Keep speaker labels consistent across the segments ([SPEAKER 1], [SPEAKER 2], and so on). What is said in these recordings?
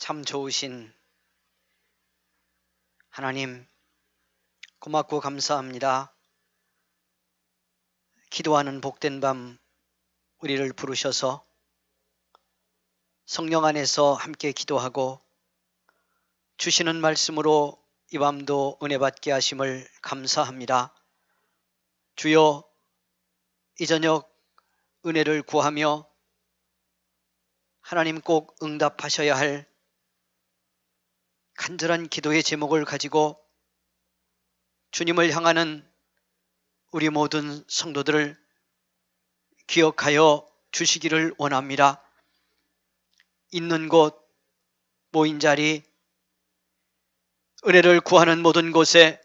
[SPEAKER 1] 참 좋으신 하나님, 고맙고 감사합니다. 기도하는 복된 밤 우리를 부르셔서 성령 안에서 함께 기도하고 주시는 말씀으로 이 밤도 은혜 받게 하심을 감사합니다. 주여, 이 저녁 은혜를 구하며 하나님 꼭 응답하셔야 할 간절한 기도의 제목을 가지고 주님을 향하는 우리 모든 성도들을 기억하여 주시기를 원합니다. 있는 곳, 모인 자리, 은혜를 구하는 모든 곳에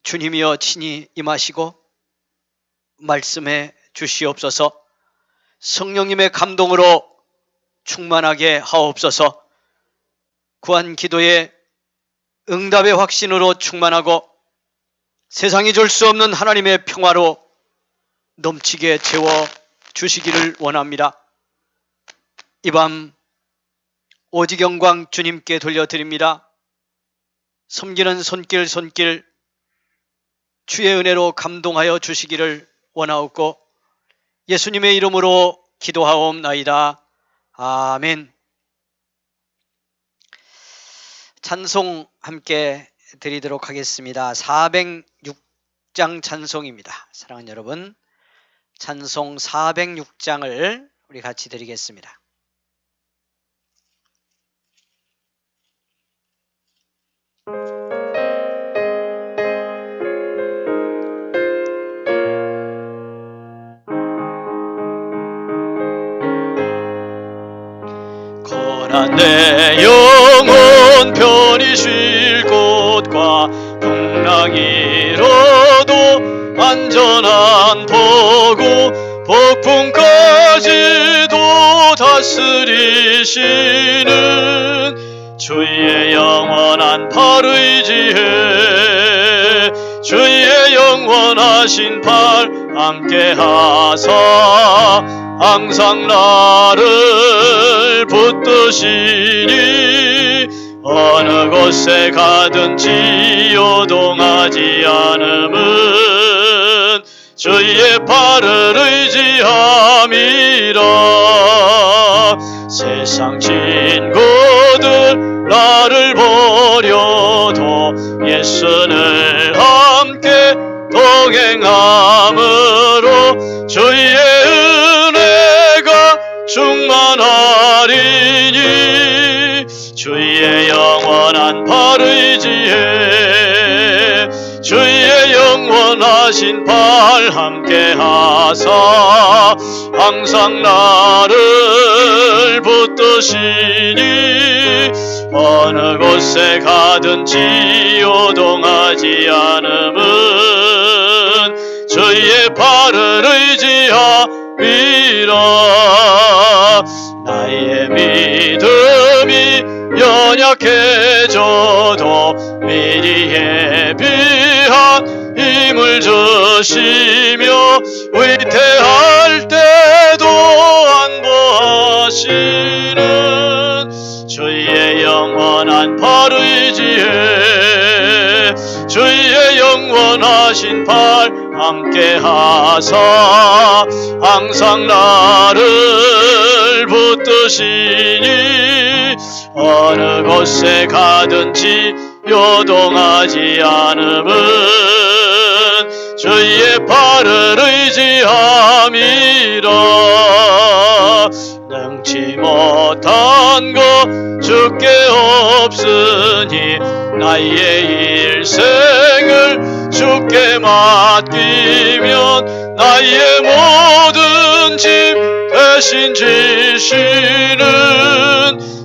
[SPEAKER 1] 주님이여 친히 임하시고 말씀해 주시옵소서. 성령님의 감동으로 충만하게 하옵소서. 구한 기도의 응답의 확신으로 충만하고 세상이 줄 수 없는 하나님의 평화로 넘치게 채워 주시기를 원합니다. 이 밤 오직 영광 주님께 돌려드립니다. 섬기는 손길 주의 은혜로 감동하여 주시기를 원하옵고 예수님의 이름으로 기도하옵나이다. 아멘. 찬송 함께 드리도록 하겠습니다. 406장 찬송입니다. 사랑하는 여러분, 찬송 406장을 우리 같이 드리겠습니다. 고난 내 영혼 편히 쉴 곳과 풍랑이로도 안전한 도구 폭풍까지도 다스리시는 주의 영원한 팔 의지해 주의 영원하신 팔 함께하사 항상 나를 붙드시니 어느 곳에 가든지 요동하지 않음은 주의 팔을 의지함이라. 세상 친구들 나를 버려도 예수를 함께 동행함으로 주의 은혜가 충만하리니 주의 영원한 팔 의지해 주의 영원하신 팔 함께하사 항상 나를 붙드시니 어느 곳에 가든지 요동하지 않음은 주의 팔을 의지함이라. 나의 믿음이 연약해져도 미리 예비한 힘을 주시며 위태할 때도 안보하시는 주의 영원한 팔 의지해 주의 영원하신 팔 함께하사 항상 나를 붙드시니 어느 곳에 가든지 요동하지 않음은 주의 팔을 의지함이라. 능치 못한 것 주께 없으니 나의 일생을 주께 맡기면 나의 모든 짐 대신 지시는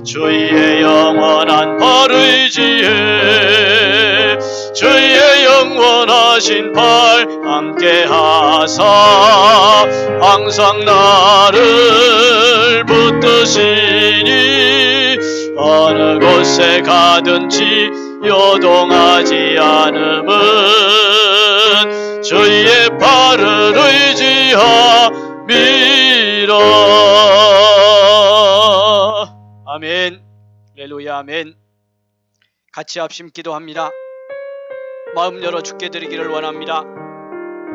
[SPEAKER 1] 주의 영원한 팔 의지해 주의 영원하신 팔 함께하사 항상 나를 붙드시니 어느 곳에 가든지 요동하지 않음은 주의 팔을 의지함이라. 아멘. 할렐루야. 아멘. 같이 합심 기도합니다. 마음 열어 주께 드리기를 원합니다.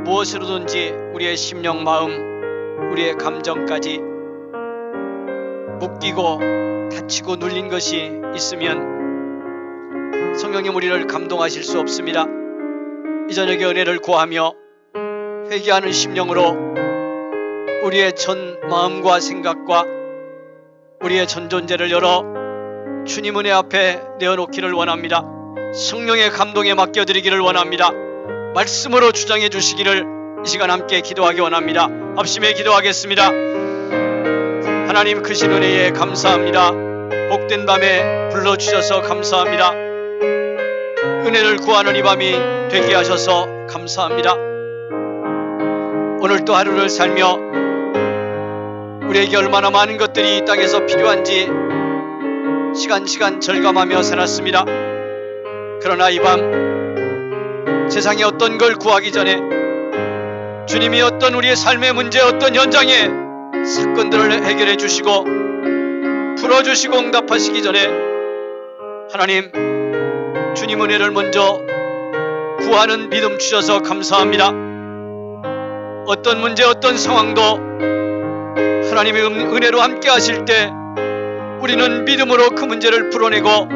[SPEAKER 1] 무엇으로든지 우리의 심령, 마음, 우리의 감정까지 묶이고 다치고 눌린 것이 있으면 성령님 우리를 감동하실 수 없습니다. 이 저녁에 은혜를 구하며 회개하는 심령으로 우리의 전 마음과 생각과 우리의 전 존재를 열어 주님 은혜 앞에 내어놓기를 원합니다. 성령의 감동에 맡겨드리기를 원합니다. 말씀으로 주장해 주시기를 이 시간 함께 기도하기 원합니다. 합심해 기도하겠습니다. 하나님 크신 은혜에 감사합니다. 복된 밤에 불러주셔서 감사합니다. 은혜를 구하는 이 밤이 되게 하셔서 감사합니다. 오늘 또 하루를 살며 우리에게 얼마나 많은 것들이 이 땅에서 필요한지 시간 절감하며 살았습니다. 그러나 이 밤 세상에 어떤 걸 구하기 전에 주님이 어떤 우리의 삶의 문제, 어떤 현장에 사건들을 해결해 주시고 풀어주시고 응답하시기 전에 하나님 주님 은혜를 먼저 구하는 믿음 주셔서 감사합니다. 어떤 문제, 어떤 상황도 하나님의 은혜로 함께 하실 때 우리는 믿음으로 그 문제를 풀어내고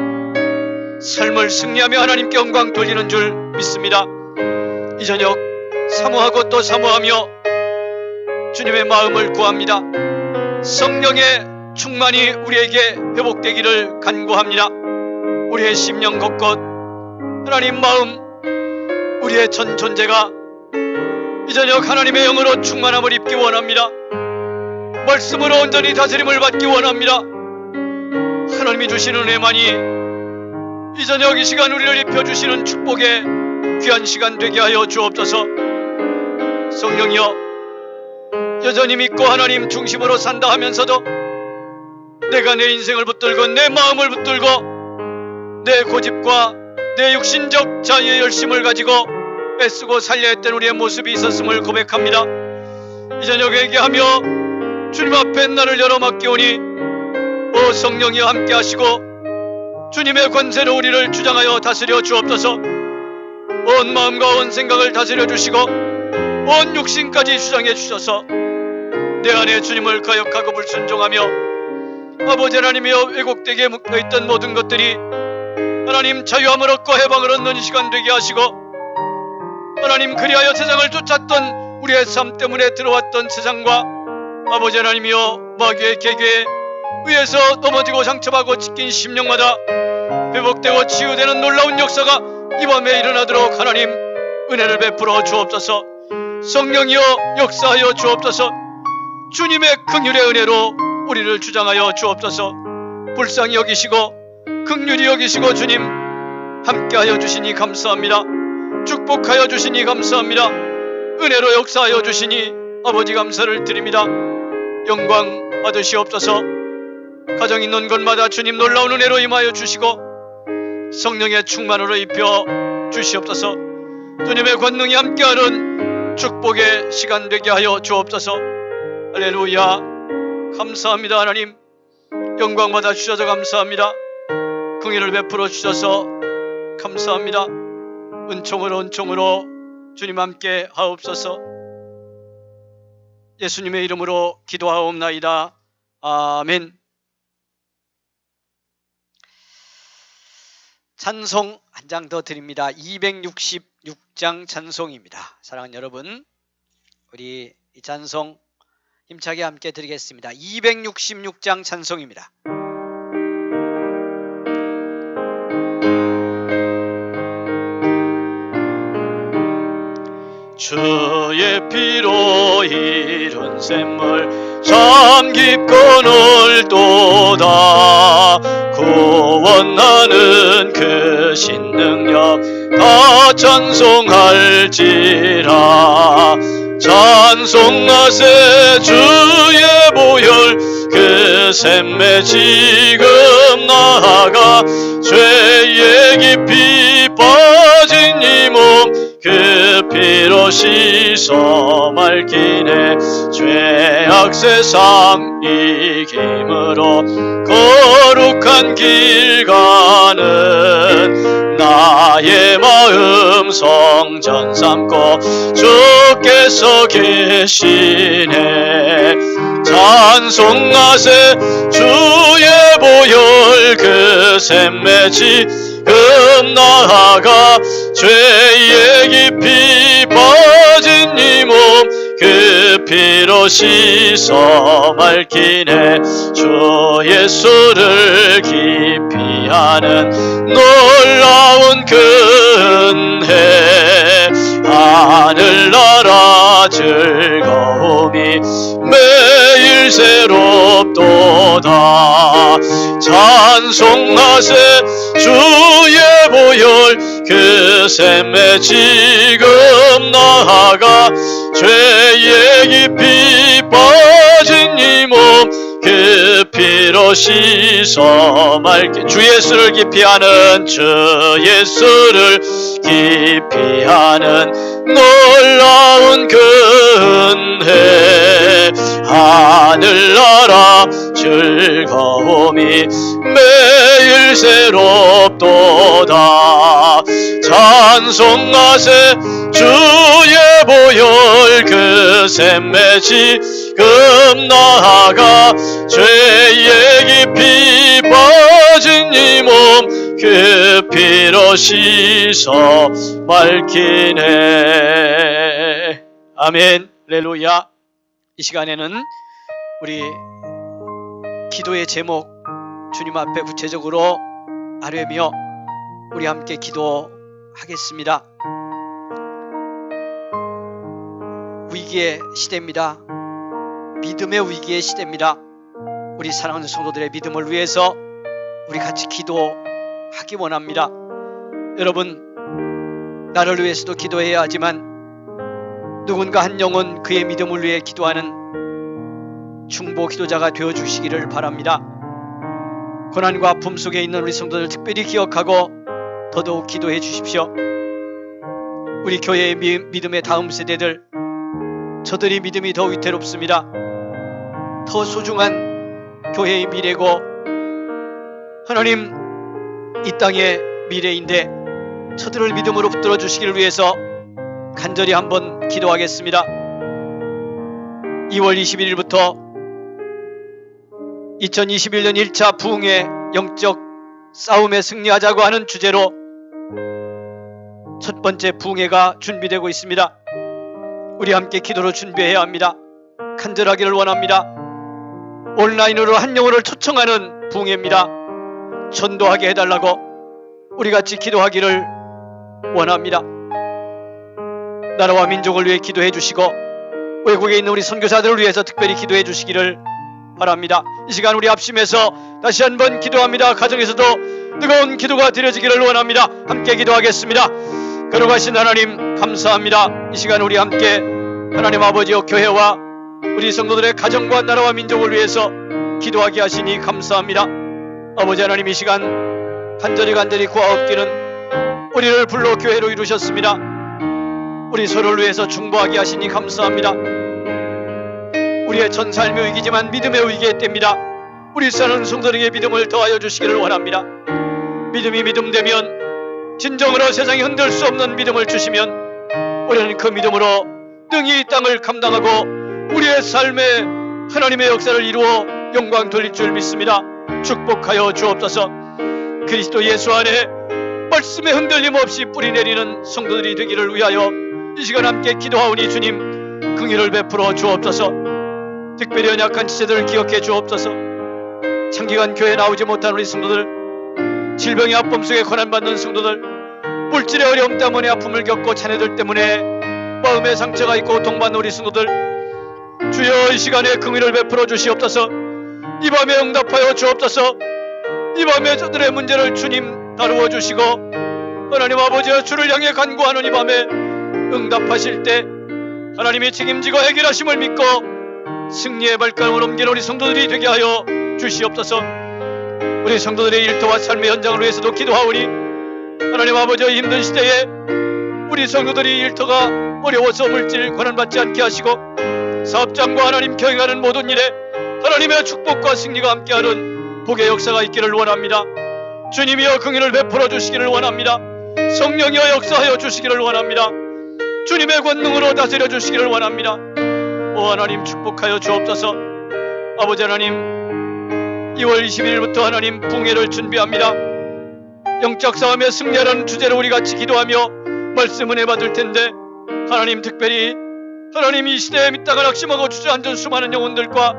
[SPEAKER 1] 삶을 승리하며 하나님께 영광 돌리는 줄 믿습니다. 이 저녁 사모하고 또 사모하며 주님의 마음을 구합니다. 성령의 충만이 우리에게 회복되기를 간구합니다. 우리의 심령 곳곳 하나님 마음, 우리의 전 존재가 이 저녁 하나님의 영으로 충만함을 입기 원합니다. 말씀으로 온전히 다스림을 받기 원합니다. 하나님이 주시는 은혜만이 이 저녁 이 시간 우리를 입혀주시는 축복의 귀한 시간 되게 하여 주옵소서. 성령이여, 여전히 믿고 하나님 중심으로 산다 하면서도 내가 내 인생을 붙들고 내 마음을 붙들고 내 고집과 내 육신적 자유의 열심을 가지고 애쓰고 살려야 했던 우리의 모습이 있었음을 고백합니다. 이 저녁 회개하며 주님 앞에 나를 열어 맡기오니 오 성령이여 함께 하시고 주님의 권세로 우리를 주장하여 다스려 주옵소서. 온 마음과 온 생각을 다스려 주시고 온 육신까지 주장해 주셔서 내 안에 주님을 거역하고 불순종하며 아버지 하나님이여 왜곡되게 묶여있던 모든 것들이 하나님 자유함을 얻고 해방을 얻는 이 시간 되게 하시고 하나님 그리하여 세상을 쫓았던 우리의 삶 때문에 들어왔던 세상과 아버지 하나님이여 마귀의 계계에 의해서 넘어지고 상처받고 찢긴 심령마다 회복되고 치유되는 놀라운 역사가 이 밤에 일어나도록 하나님 은혜를 베풀어 주옵소서. 성령이여 역사하여 주옵소서. 주님의 긍휼의 은혜로 우리를 주장하여 주옵소서. 불쌍히 여기시고 긍휼히 여기시고 주님 함께하여 주시니 감사합니다. 축복하여 주시니 감사합니다. 은혜로 역사하여 주시니 아버지 감사를 드립니다. 영광 받으시옵소서. 가정 있는 곳마다 주님 놀라운 은혜로 임하여 주시고 성령의 충만으로 입혀 주시옵소서. 주님의 권능이 함께하는 축복의 시간 되게 하여 주옵소서. 할렐루야. 감사합니다. 하나님 영광 받아 주셔서 감사합니다. 긍휼을 베풀어 주셔서 감사합니다. 은총으로 주님 함께 하옵소서. 예수님의 이름으로 기도하옵나이다. 아멘. 찬송 한 장 더 드립니다. 266장 찬송입니다. 사랑하는 여러분, 우리 이 찬송 힘차게 함께 드리겠습니다. 266장 찬송입니다. 주의 피로 이룬 샘물 참 깊고 넓도다. 구원하는 그 신능력 다 찬송할지라. 찬송하세 주의 보혈 그 샘에 지금 나아가 죄에 깊이 빠진 이 몸 그 피로 씻어 맑히네. 죄악 세상 이김으로 거룩한 길 가는 나의 마음 성전 삼고 주께서 계시네. 찬송하세 주의 보혈 그 샘매 지금 나아가 죄에 깊이 빠진 이 몸 그 피로 씻어 맑히네. 주 예수를 깊이 아는 놀라운 그 은혜 하늘나라 즐거움이 매일 새롭도다. 찬송하세 주의 보혈 그 샘매 지금 나아가 죄에 깊이 빠진 이 몸 그 피로 씻어 맑게. 주 예수를 깊이 아는 주 예수를 깊이 아는 놀라운 그 은혜 하늘나라 즐거움이 매일 새롭도다. 찬송하세 주의 보혈 그 샘매 지금 나아가 죄에 깊이 빠진 이 몸 그 피로 씻어 맑히네. 아멘. 할렐루야. 이 시간에는 우리 기도의 제목 주님 앞에 구체적으로 아뢰며 우리 함께 기도하겠습니다. 위기의 시대입니다. 믿음의 위기의 시대입니다. 우리 사랑하는 성도들의 믿음을 위해서 우리 같이 기도하기 원합니다. 여러분, 나를 위해서도 기도해야 하지만 누군가 한 영혼 그의 믿음을 위해 기도하는 중보 기도자가 되어주시기를 바랍니다. 고난과 아픔 속에 있는 우리 성도들 특별히 기억하고 더더욱 기도해 주십시오. 우리 교회의 믿음의 다음 세대들, 저들이 믿음이 더 위태롭습니다. 더 소중한 교회의 미래고 하나님 이 땅의 미래인데 저들을 믿음으로 붙들어 주시기를 위해서 간절히 한번 기도하겠습니다. 2월 21일부터 2021년 1차 부흥의 영적 싸움에 승리하자고 하는 주제로 첫 번째 부흥회가 준비되고 있습니다. 우리 함께 기도로 준비해야 합니다. 간절하기를 원합니다. 온라인으로 한 영혼을 초청하는 부흥회입니다. 전도하게 해달라고 우리 같이 기도하기를 원합니다. 나라와 민족을 위해 기도해 주시고 외국에 있는 우리 선교사들을 위해서 특별히 기도해 주시기를 바랍니다. 이 시간 우리 합심해서 다시 한번 기도합니다. 가정에서도 뜨거운 기도가 드려지기를 원합니다. 함께 기도하겠습니다. 거룩하신 하나님 감사합니다. 이 시간 우리 함께 하나님 아버지여 교회와 우리 성도들의 가정과 나라와 민족을 위해서 기도하게 하시니 감사합니다. 아버지 하나님, 이 시간 간절히 구하옵기는 우리를 불러 교회로 이루셨습니다. 우리 서로를 위해서 중보하게 하시니 감사합니다. 우리의 전 삶의 위기지만 믿음의 위기의 때입니다. 우리 사는 성도들에게 믿음을 더하여 주시기를 원합니다. 믿음이 믿음되면 진정으로 세상이 흔들 수 없는 믿음을 주시면 우리는 그 믿음으로 능히 이 땅을 감당하고 우리의 삶에 하나님의 역사를 이루어 영광 돌릴 줄 믿습니다. 축복하여 주옵소서. 그리스도 예수 안에 말씀에 흔들림 없이 뿌리 내리는 성도들이 되기를 위하여 이 시간 함께 기도하오니 주님 긍휼을 베풀어 주옵소서. 특별히 연약한 지체들을 기억해 주옵소서. 장기간 교회에 나오지 못한 우리 성도들, 질병의 아픔 속에 고난받는 성도들, 물질의 어려움 때문에 아픔을 겪고 자녀들 때문에 마음의 상처가 있고 고통받는 우리 성도들, 주여 이 시간에 긍휼을 베풀어 주시옵소서. 이 밤에 응답하여 주옵소서. 이 밤에 저들의 문제를 주님 다루어 주시고 하나님 아버지여 주를 향해 간구하는 이 밤에 응답하실 때 하나님이 책임지고 해결하심을 믿고 승리의 발걸음을 옮기는 우리 성도들이 되게 하여 주시옵소서. 우리 성도들의 일터와 삶의 현장을 위해서도 기도하오니 하나님 아버지의 힘든 시대에 우리 성도들이 일터가 어려워서 물질 고난받지 않게 하시고 사업장과 하나님 경영하는 모든 일에 하나님의 축복과 승리가 함께하는 복의 역사가 있기를 원합니다. 주님이여 긍휼을 베풀어 주시기를 원합니다. 성령이여 역사하여 주시기를 원합니다. 주님의 권능으로 다스려 주시기를 원합니다. 오 하나님 축복하여 주옵소서. 아버지 하나님, 2월 20일부터 하나님 붕회를 준비합니다. 영적 싸움에 승리하라는 주제로 우리 같이 기도하며 말씀 은혜 받을 텐데, 하나님 특별히 하나님 이 시대에 믿다가 낙심하고 주저앉은 수많은 영혼들과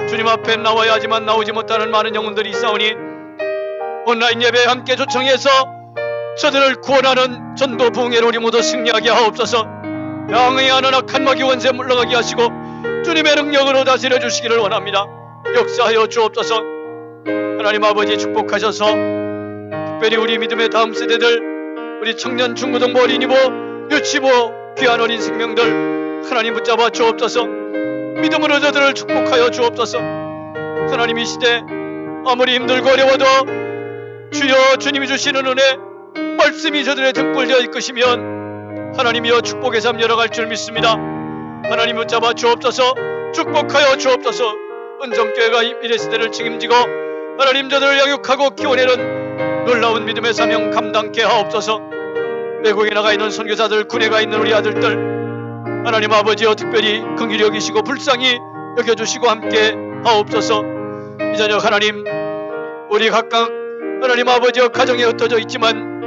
[SPEAKER 1] 주님 앞에 나와야 하지만 나오지 못하는 많은 영혼들이 있사오니 온라인 예배에 함께 초청해서 저들을 구원하는 전도 부흥회로 우리 모두 승리하게 하옵소서. 양의하는 악한 마귀 원세 물러가게 하시고 주님의 능력으로 다스려 주시기를 원합니다. 역사하여 주옵소서. 하나님 아버지 축복하셔서 특별히 우리 믿음의 다음 세대들, 우리 청년 중고등부 어린이부 유치부 귀한 어린 생명들 하나님 붙잡아 주옵소서. 믿음으로 저들을 축복하여 주옵소서. 하나님 이 시대 아무리 힘들고 어려워도 주여 주님이 주시는 은혜 말씀이 저들의 등불되어 이끄시면 하나님이여 축복의 삶 열어갈 줄 믿습니다. 하나님 붙잡아 주옵소서. 축복하여 주옵소서. 은정교회가 이 미래시대를 책임지고 하나님 저들을 양육하고 키워내는 놀라운 믿음의 사명 감당케 하옵소서. 외국에 나가 있는 선교사들, 군에 가 있는 우리 아들들 하나님 아버지여 특별히 긍휼히 여기시고 불쌍히 여겨주시고 함께 하옵소서. 이 저녁 하나님 우리 각각 하나님 아버지여 가정에 흩어져 있지만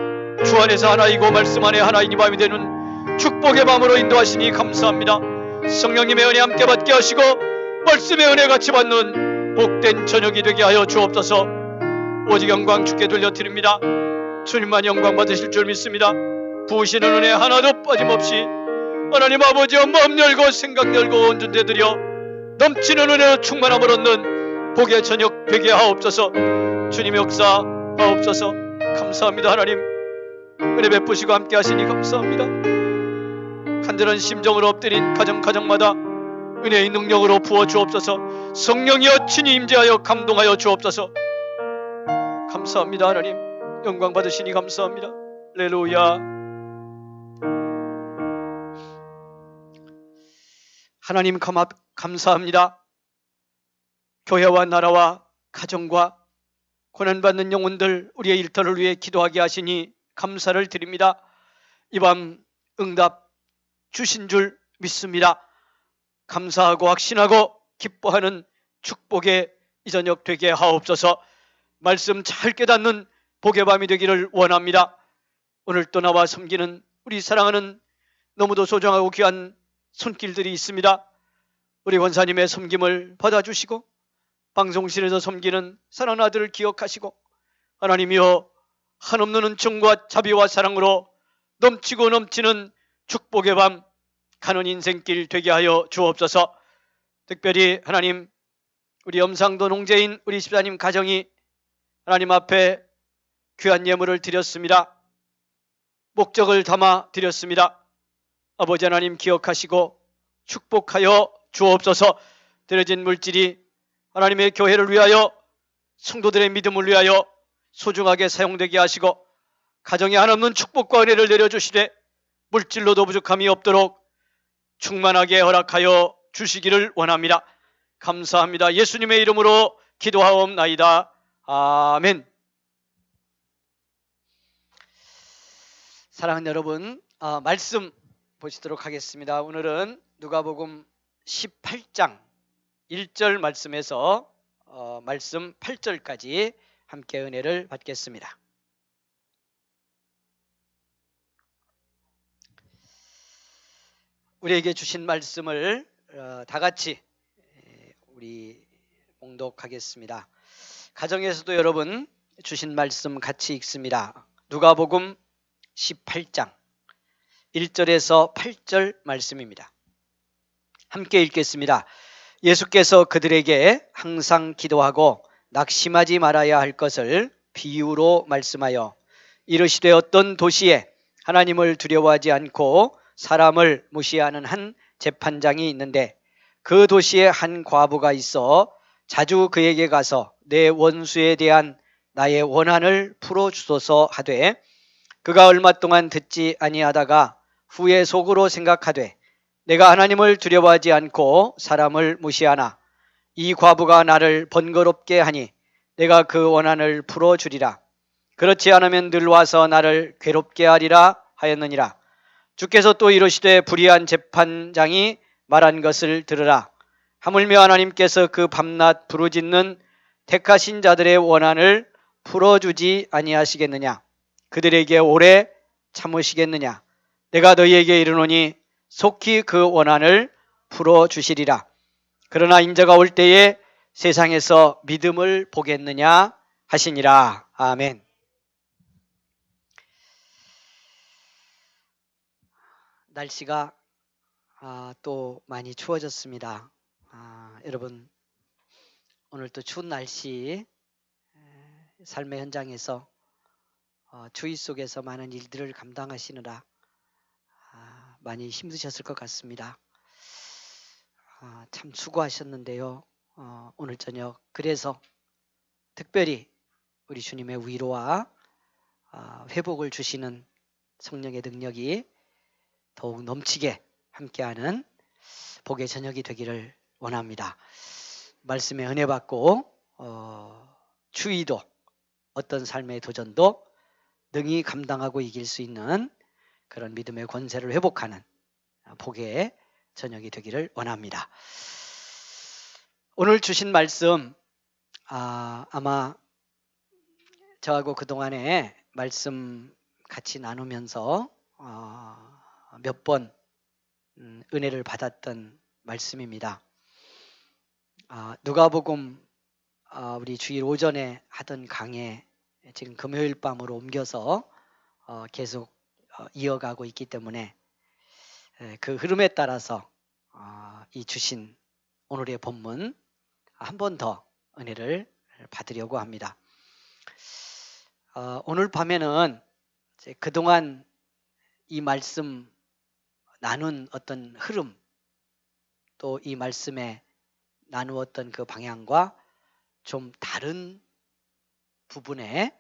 [SPEAKER 1] 주 안에서 하나이고 말씀 안에 하나인 이 밤이 되는 축복의 밤으로 인도하시니 감사합니다. 성령님의 은혜 함께 받게 하시고 말씀의 은혜 같이 받는 복된 저녁이 되게 하여 주옵소서. 오직 영광 주께 돌려드립니다. 주님만 영광 받으실 줄 믿습니다. 부으시는 은혜 하나도 빠짐없이 하나님 아버지여 마음 열고 생각 열고 온전 되드려 넘치는 은혜로 충만함을 얻는 복의 저녁 되게 하옵소서. 주님 역사 하옵소서. 감사합니다. 하나님 은혜 베푸시고 함께 하시니 감사합니다. 간절한 심정으로 엎드린 가정마다 은혜의 능력으로 부어 주옵소서. 성령이여 친히 임재하여 감동하여 주옵소서. 감사합니다. 하나님 영광 받으시니 감사합니다. 할렐루야. 하나님 감사합니다. 교회와 나라와 가정과 고난받는 영혼들 우리의 일터를 위해 기도하게 하시니 감사를 드립니다. 이 밤 응답 주신 줄 믿습니다. 감사하고 확신하고 기뻐하는 축복의 이 저녁 되게 하옵소서. 말씀 잘 깨닫는 복의 밤이 되기를 원합니다. 오늘 또 나와 섬기는 우리 사랑하는 너무도 소중하고 귀한 손길들이 있습니다. 우리 권사님의 섬김을 받아주시고 방송실에서 섬기는 사랑하는 아들을 기억하시고 하나님이여 한없는 은총과 자비와 사랑으로 넘치고 넘치는 축복의 밤 가는 인생길 되게 하여 주옵소서. 특별히 하나님 우리 염상도 농재인 우리 집사님 가정이 하나님 앞에 귀한 예물을 드렸습니다. 목적을 담아 드렸습니다. 아버지 하나님 기억하시고 축복하여 주옵소서. 드려진 물질이 하나님의 교회를 위하여 성도들의 믿음을 위하여 소중하게 사용되게 하시고 가정에 한없는 축복과 은혜를 내려주시되 물질로도 부족함이 없도록 충만하게 허락하여 주시기를 원합니다. 감사합니다. 예수님의 이름으로 기도하옵나이다. 아멘. 사랑하는 여러분, 말씀 보시도록 하겠습니다. 오늘은 누가복음 18장 1절 말씀에서 말씀 8절까지 함께 은혜를 받겠습니다. 우리에게 주신 말씀을 다 같이 우리 봉독하겠습니다. 가정에서도 여러분 주신 말씀 같이 읽습니다. 누가복음 18장 1절에서 8절 말씀입니다. 함께 읽겠습니다. 예수께서 그들에게 항상 기도하고 낙심하지 말아야 할 것을 비유로 말씀하여 이르시되 어떤 도시에 하나님을 두려워하지 않고 사람을 무시하는 한 재판장이 있는데 그 도시에 한 과부가 있어 자주 그에게 가서 내 원수에 대한 나의 원한을 풀어주소서 하되 그가 얼마 동안 듣지 아니하다가 후에 속으로 생각하되 내가 하나님을 두려워하지 않고 사람을 무시하나 이 과부가 나를 번거롭게 하니 내가 그 원한을 풀어주리라. 그렇지 않으면 늘 와서 나를 괴롭게 하리라 하였느니라. 주께서 또 이르시되 불의한 재판장이 말한 것을 들으라. 하물며 하나님께서 그 밤낮 부르짖는 택하신 자들의 원한을 풀어주지 아니하시겠느냐. 그들에게 오래 참으시겠느냐. 내가 너희에게 이르노니 속히 그 원한을 풀어주시리라. 그러나 인자가 올 때에 세상에서 믿음을 보겠느냐 하시니라. 아멘. 날씨가 또 많이 추워졌습니다. 여러분, 오늘 또 추운 날씨 삶의 현장에서 추위 속에서 많은 일들을 감당하시느라 많이 힘드셨을 것 같습니다. 참 수고하셨는데요. 오늘 저녁 그래서 특별히 우리 주님의 위로와 회복을 주시는 성령의 능력이 더욱 넘치게 함께하는 복의 저녁이 되기를 원합니다. 말씀에 은혜 받고 추위도 어떤 삶의 도전도 능히 감당하고 이길 수 있는 그런 믿음의 권세를 회복하는 복의 저녁이 되기를 원합니다. 오늘 주신 말씀 아마 저하고 그동안에 말씀 같이 나누면서 몇 번 은혜를 받았던 말씀입니다. 누가복음 우리 주일 오전에 하던 강의 지금 금요일 밤으로 옮겨서 계속 이어가고 있기 때문에 그 흐름에 따라서 이 주신 오늘의 본문 한 번 더 은혜를 받으려고 합니다. 오늘 밤에는 그동안 이 말씀 나눈 어떤 흐름 또 이 말씀에 나누었던 그 방향과 좀 다른 부분에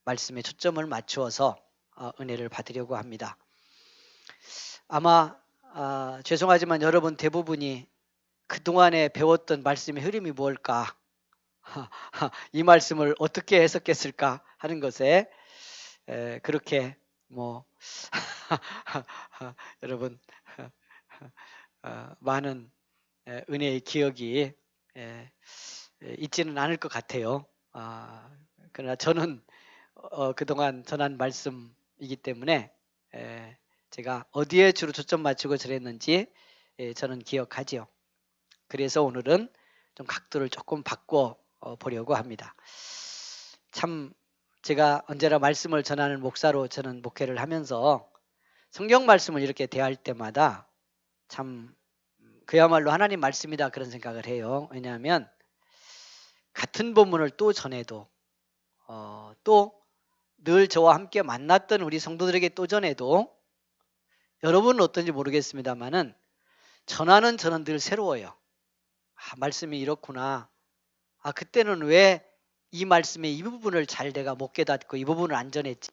[SPEAKER 1] 말씀에 초점을 맞추어서 은혜를 받으려고 합니다. 아마 죄송하지만 여러분 대부분이 그동안에 배웠던 말씀의 흐름이 뭘까? 이 말씀을 어떻게 해석했을까 하는 것에 그렇게 여러분 많은 은혜의 기억이 있지는 않을 것 같아요. 그러나 저는 그동안 전한 말씀이기 때문에 제가 어디에 주로 초점 맞추고 전했는지 저는 기억하지요. 그래서 오늘은 좀 각도를 조금 바꿔 보려고 합니다. 참 제가 언제나 말씀을 전하는 목사로 저는 목회를 하면서 성경 말씀을 이렇게 대할 때마다 참 그야말로 하나님 말씀이다 그런 생각을 해요. 왜냐하면 같은 본문을 또 전해도 또 늘 저와 함께 만났던 우리 성도들에게 또 전해도 여러분은 어떤지 모르겠습니다만은 전하는 저는 늘 새로워요. 말씀이 이렇구나. 그때는 왜 이 말씀의 이 부분을 잘 내가 못 깨닫고 이 부분을 안 전했지?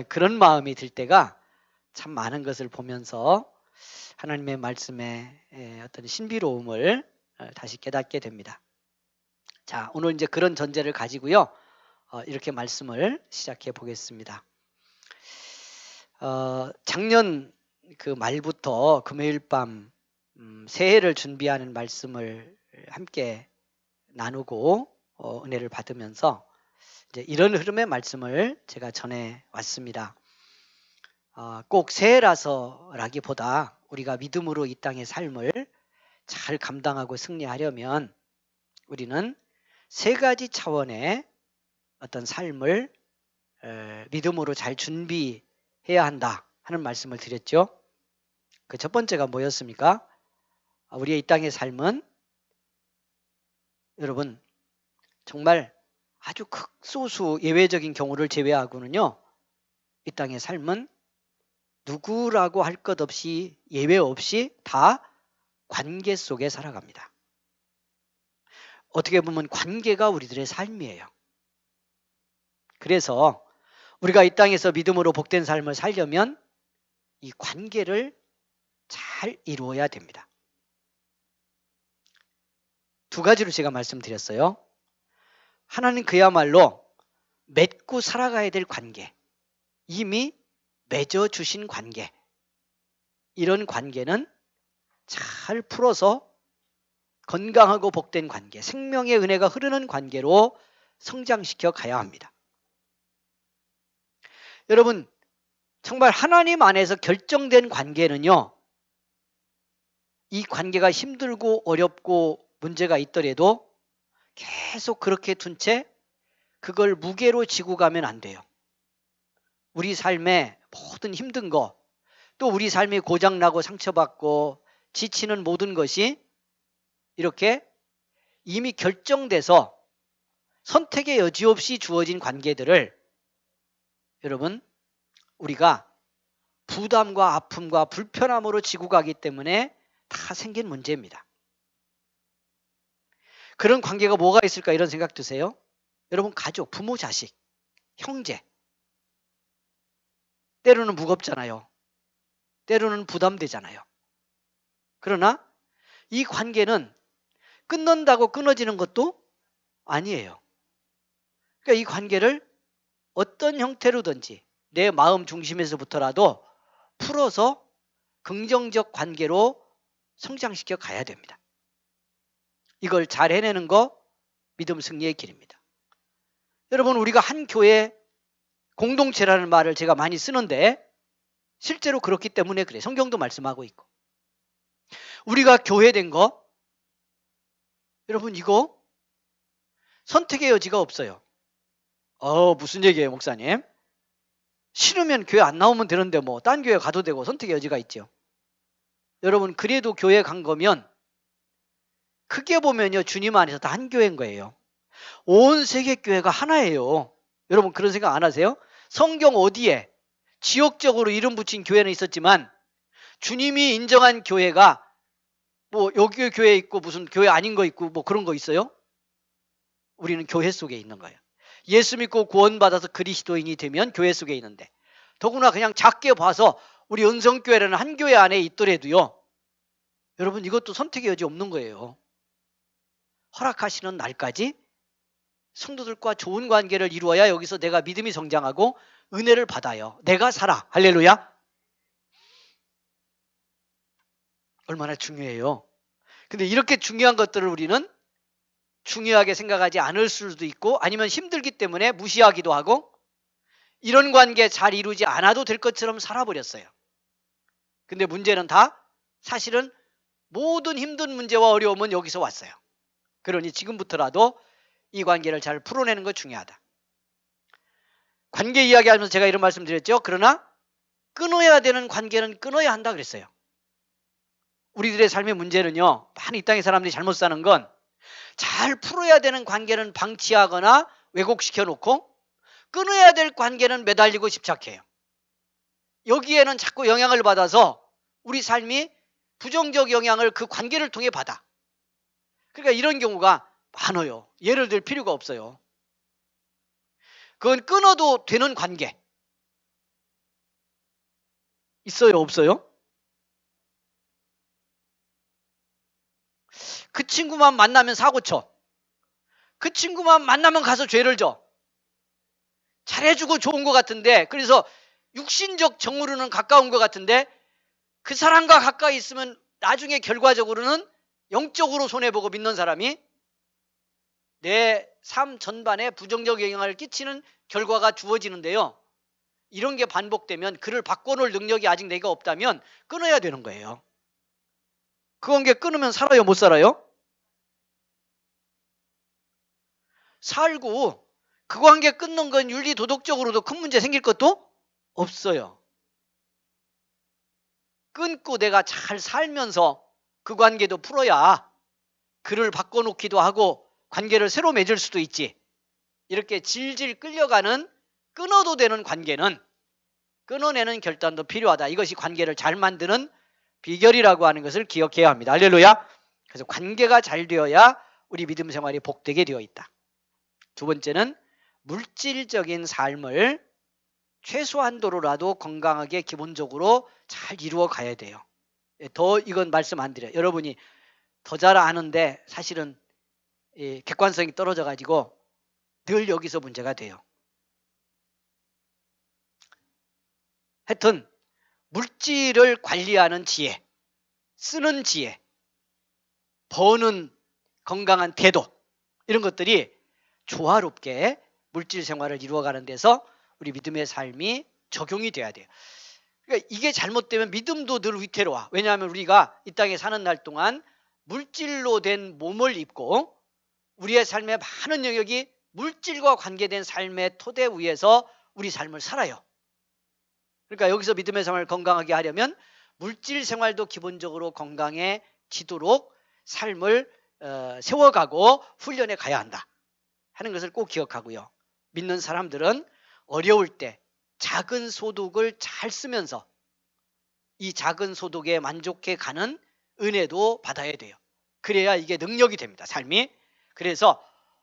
[SPEAKER 1] 그런 마음이 들 때가 참 많은 것을 보면서 하나님의 말씀의 어떤 신비로움을 다시 깨닫게 됩니다. 자, 오늘 이제 그런 전제를 가지고요. 이렇게 말씀을 시작해 보겠습니다. 작년 그 말부터 금요일 밤 새해를 준비하는 말씀을 함께 나누고 은혜를 받으면서 이제 이런 흐름의 말씀을 제가 전해 왔습니다. 꼭 새해라서라기보다 우리가 믿음으로 이 땅의 삶을 잘 감당하고 승리하려면 우리는 세 가지 차원의 어떤 삶을 믿음으로 잘 준비해야 한다 하는 말씀을 드렸죠. 그 첫 번째가 뭐였습니까? 우리의 이 땅의 삶은 여러분 정말 아주 극소수 예외적인 경우를 제외하고는요, 이 땅의 삶은 누구라고 할 것 없이 예외 없이 다 관계 속에 살아갑니다. 어떻게 보면 관계가 우리들의 삶이에요. 그래서 우리가 이 땅에서 믿음으로 복된 삶을 살려면
[SPEAKER 2] 이 관계를 잘 이루어야 됩니다. 두 가지로 제가 말씀드렸어요. 하나는 그야말로 맺고 살아가야 될 관계, 이미 맺어주신 관계, 이런 관계는 잘 풀어서 건강하고 복된 관계, 생명의 은혜가 흐르는 관계로 성장시켜 가야 합니다. 여러분, 정말 하나님 안에서 결정된 관계는요, 이 관계가 힘들고 어렵고 문제가 있더라도 계속 그렇게 둔 채 그걸 무게로 지고 가면 안 돼요. 우리 삶에 모든 힘든 거, 또 우리 삶이 고장나고 상처받고 지치는 모든 것이 이렇게 이미 결정돼서 선택의 여지 없이 주어진 관계들을 여러분, 우리가 부담과 아픔과 불편함으로 지고 가기 때문에 다 생긴 문제입니다. 그런 관계가 뭐가 있을까 이런 생각 드세요? 여러분, 가족, 부모, 자식, 형제. 때로는 무겁잖아요. 때로는 부담되잖아요. 그러나 이 관계는 끊는다고 끊어지는 것도 아니에요. 그러니까 이 관계를 어떤 형태로든지 내 마음 중심에서부터라도 풀어서 긍정적 관계로 성장시켜 가야 됩니다. 이걸 잘 해내는 거 믿음 승리의 길입니다. 여러분, 우리가 한 교회 공동체라는 말을 제가 많이 쓰는데 실제로 그렇기 때문에 그래. 성경도 말씀하고 있고. 우리가 교회된 거, 여러분, 이거 선택의 여지가 없어요. 무슨 얘기예요, 목사님? 싫으면 교회 안 나오면 되는데 뭐 딴 교회 가도 되고 선택의 여지가 있죠. 여러분, 그래도 교회 간 거면 크게 보면요, 주님 안에서 다 한 교회인 거예요. 온 세계 교회가 하나예요. 여러분, 그런 생각 안 하세요? 성경 어디에 지역적으로 이름 붙인 교회는 있었지만 주님이 인정한 교회가 뭐 여기 교회 있고 무슨 교회 아닌 거 있고 뭐 그런 거 있어요? 우리는 교회 속에 있는 거예요. 예수 믿고 구원받아서 그리스도인이 되면 교회 속에 있는데, 더구나 그냥 작게 봐서 우리 은성교회라는 한 교회 안에 있더라도요, 여러분, 이것도 선택의 여지 없는 거예요. 허락하시는 날까지 성도들과 좋은 관계를 이루어야 여기서 내가 믿음이 성장하고 은혜를 받아요. 내가 살아. 할렐루야. 얼마나 중요해요. 근데 이렇게 중요한 것들을 우리는 중요하게 생각하지 않을 수도 있고, 아니면 힘들기 때문에 무시하기도 하고, 이런 관계 잘 이루지 않아도 될 것처럼 살아버렸어요. 근데 문제는 다 사실은 모든 힘든 문제와 어려움은 여기서 왔어요. 그러니 지금부터라도 이 관계를 잘 풀어내는 거 중요하다. 관계 이야기하면서 제가 이런 말씀 드렸죠. 그러나 끊어야 되는 관계는 끊어야 한다 그랬어요. 우리들의 삶의 문제는요, 많은 이 땅의 사람들이 잘못 사는 건 잘 풀어야 되는 관계는 방치하거나 왜곡시켜 놓고 끊어야 될 관계는 매달리고 집착해요. 여기에는 자꾸 영향을 받아서 우리 삶이 부정적 영향을 그 관계를 통해 받아. 그러니까 이런 경우가 많아요. 예를 들 필요가 없어요. 그건 끊어도 되는 관계. 있어요, 없어요? 그 친구만 만나면 사고 쳐. 그 친구만 만나면 가서 죄를 져. 잘해주고 좋은 것 같은데, 그래서 육신적 정으로는 가까운 것 같은데 그 사람과 가까이 있으면 나중에 결과적으로는 영적으로 손해보고 믿는 사람이 내 삶 전반에 부정적 영향을 끼치는 결과가 주어지는데요. 이런 게 반복되면 그를 바꿔놓을 능력이 아직 내가 없다면 끊어야 되는 거예요. 그 관계 끊으면 살아요, 못 살아요? 살고 그 관계 끊는 건 윤리 도덕적으로도 큰 문제 생길 것도 없어요. 끊고 내가 잘 살면서 그 관계도 풀어야 그를 바꿔놓기도 하고 관계를 새로 맺을 수도 있지. 이렇게 질질 끌려가는 끊어도 되는 관계는 끊어내는 결단도 필요하다. 이것이 관계를 잘 만드는 비결이라고 하는 것을 기억해야 합니다. 할렐루야. 그래서 관계가 잘 되어야 우리 믿음 생활이 복되게 되어 있다. 두 번째는 물질적인 삶을 최소한도로라도 건강하게 기본적으로 잘 이루어 가야 돼요. 더 이건 말씀 안 드려요. 여러분이 더 잘 아는데 사실은 객관성이 떨어져 가지고 늘 여기서 문제가 돼요. 하여튼 물질을 관리하는 지혜, 쓰는 지혜, 버는 건강한 태도, 이런 것들이 조화롭게 물질 생활을 이루어가는 데서 우리 믿음의 삶이 적용이 돼야 돼요. 그러니까 이게 잘못되면 믿음도 늘 위태로워. 왜냐하면 우리가 이 땅에 사는 날 동안 물질로 된 몸을 입고 우리의 삶의 많은 영역이 물질과 관계된 삶의 토대 위에서 우리 삶을 살아요. 그러니까 여기서 믿음의 삶을 건강하게 하려면 물질 생활도 기본적으로 건강해지도록 삶을 세워가고 훈련해 가야 한다 하는 것을 꼭 기억하고요. 믿는 사람들은 어려울 때 작은 소득을 잘 쓰면서 이 작은 소득에 만족해 가는 은혜도 받아야 돼요. 그래야 이게 능력이 됩니다, 삶이. 그래서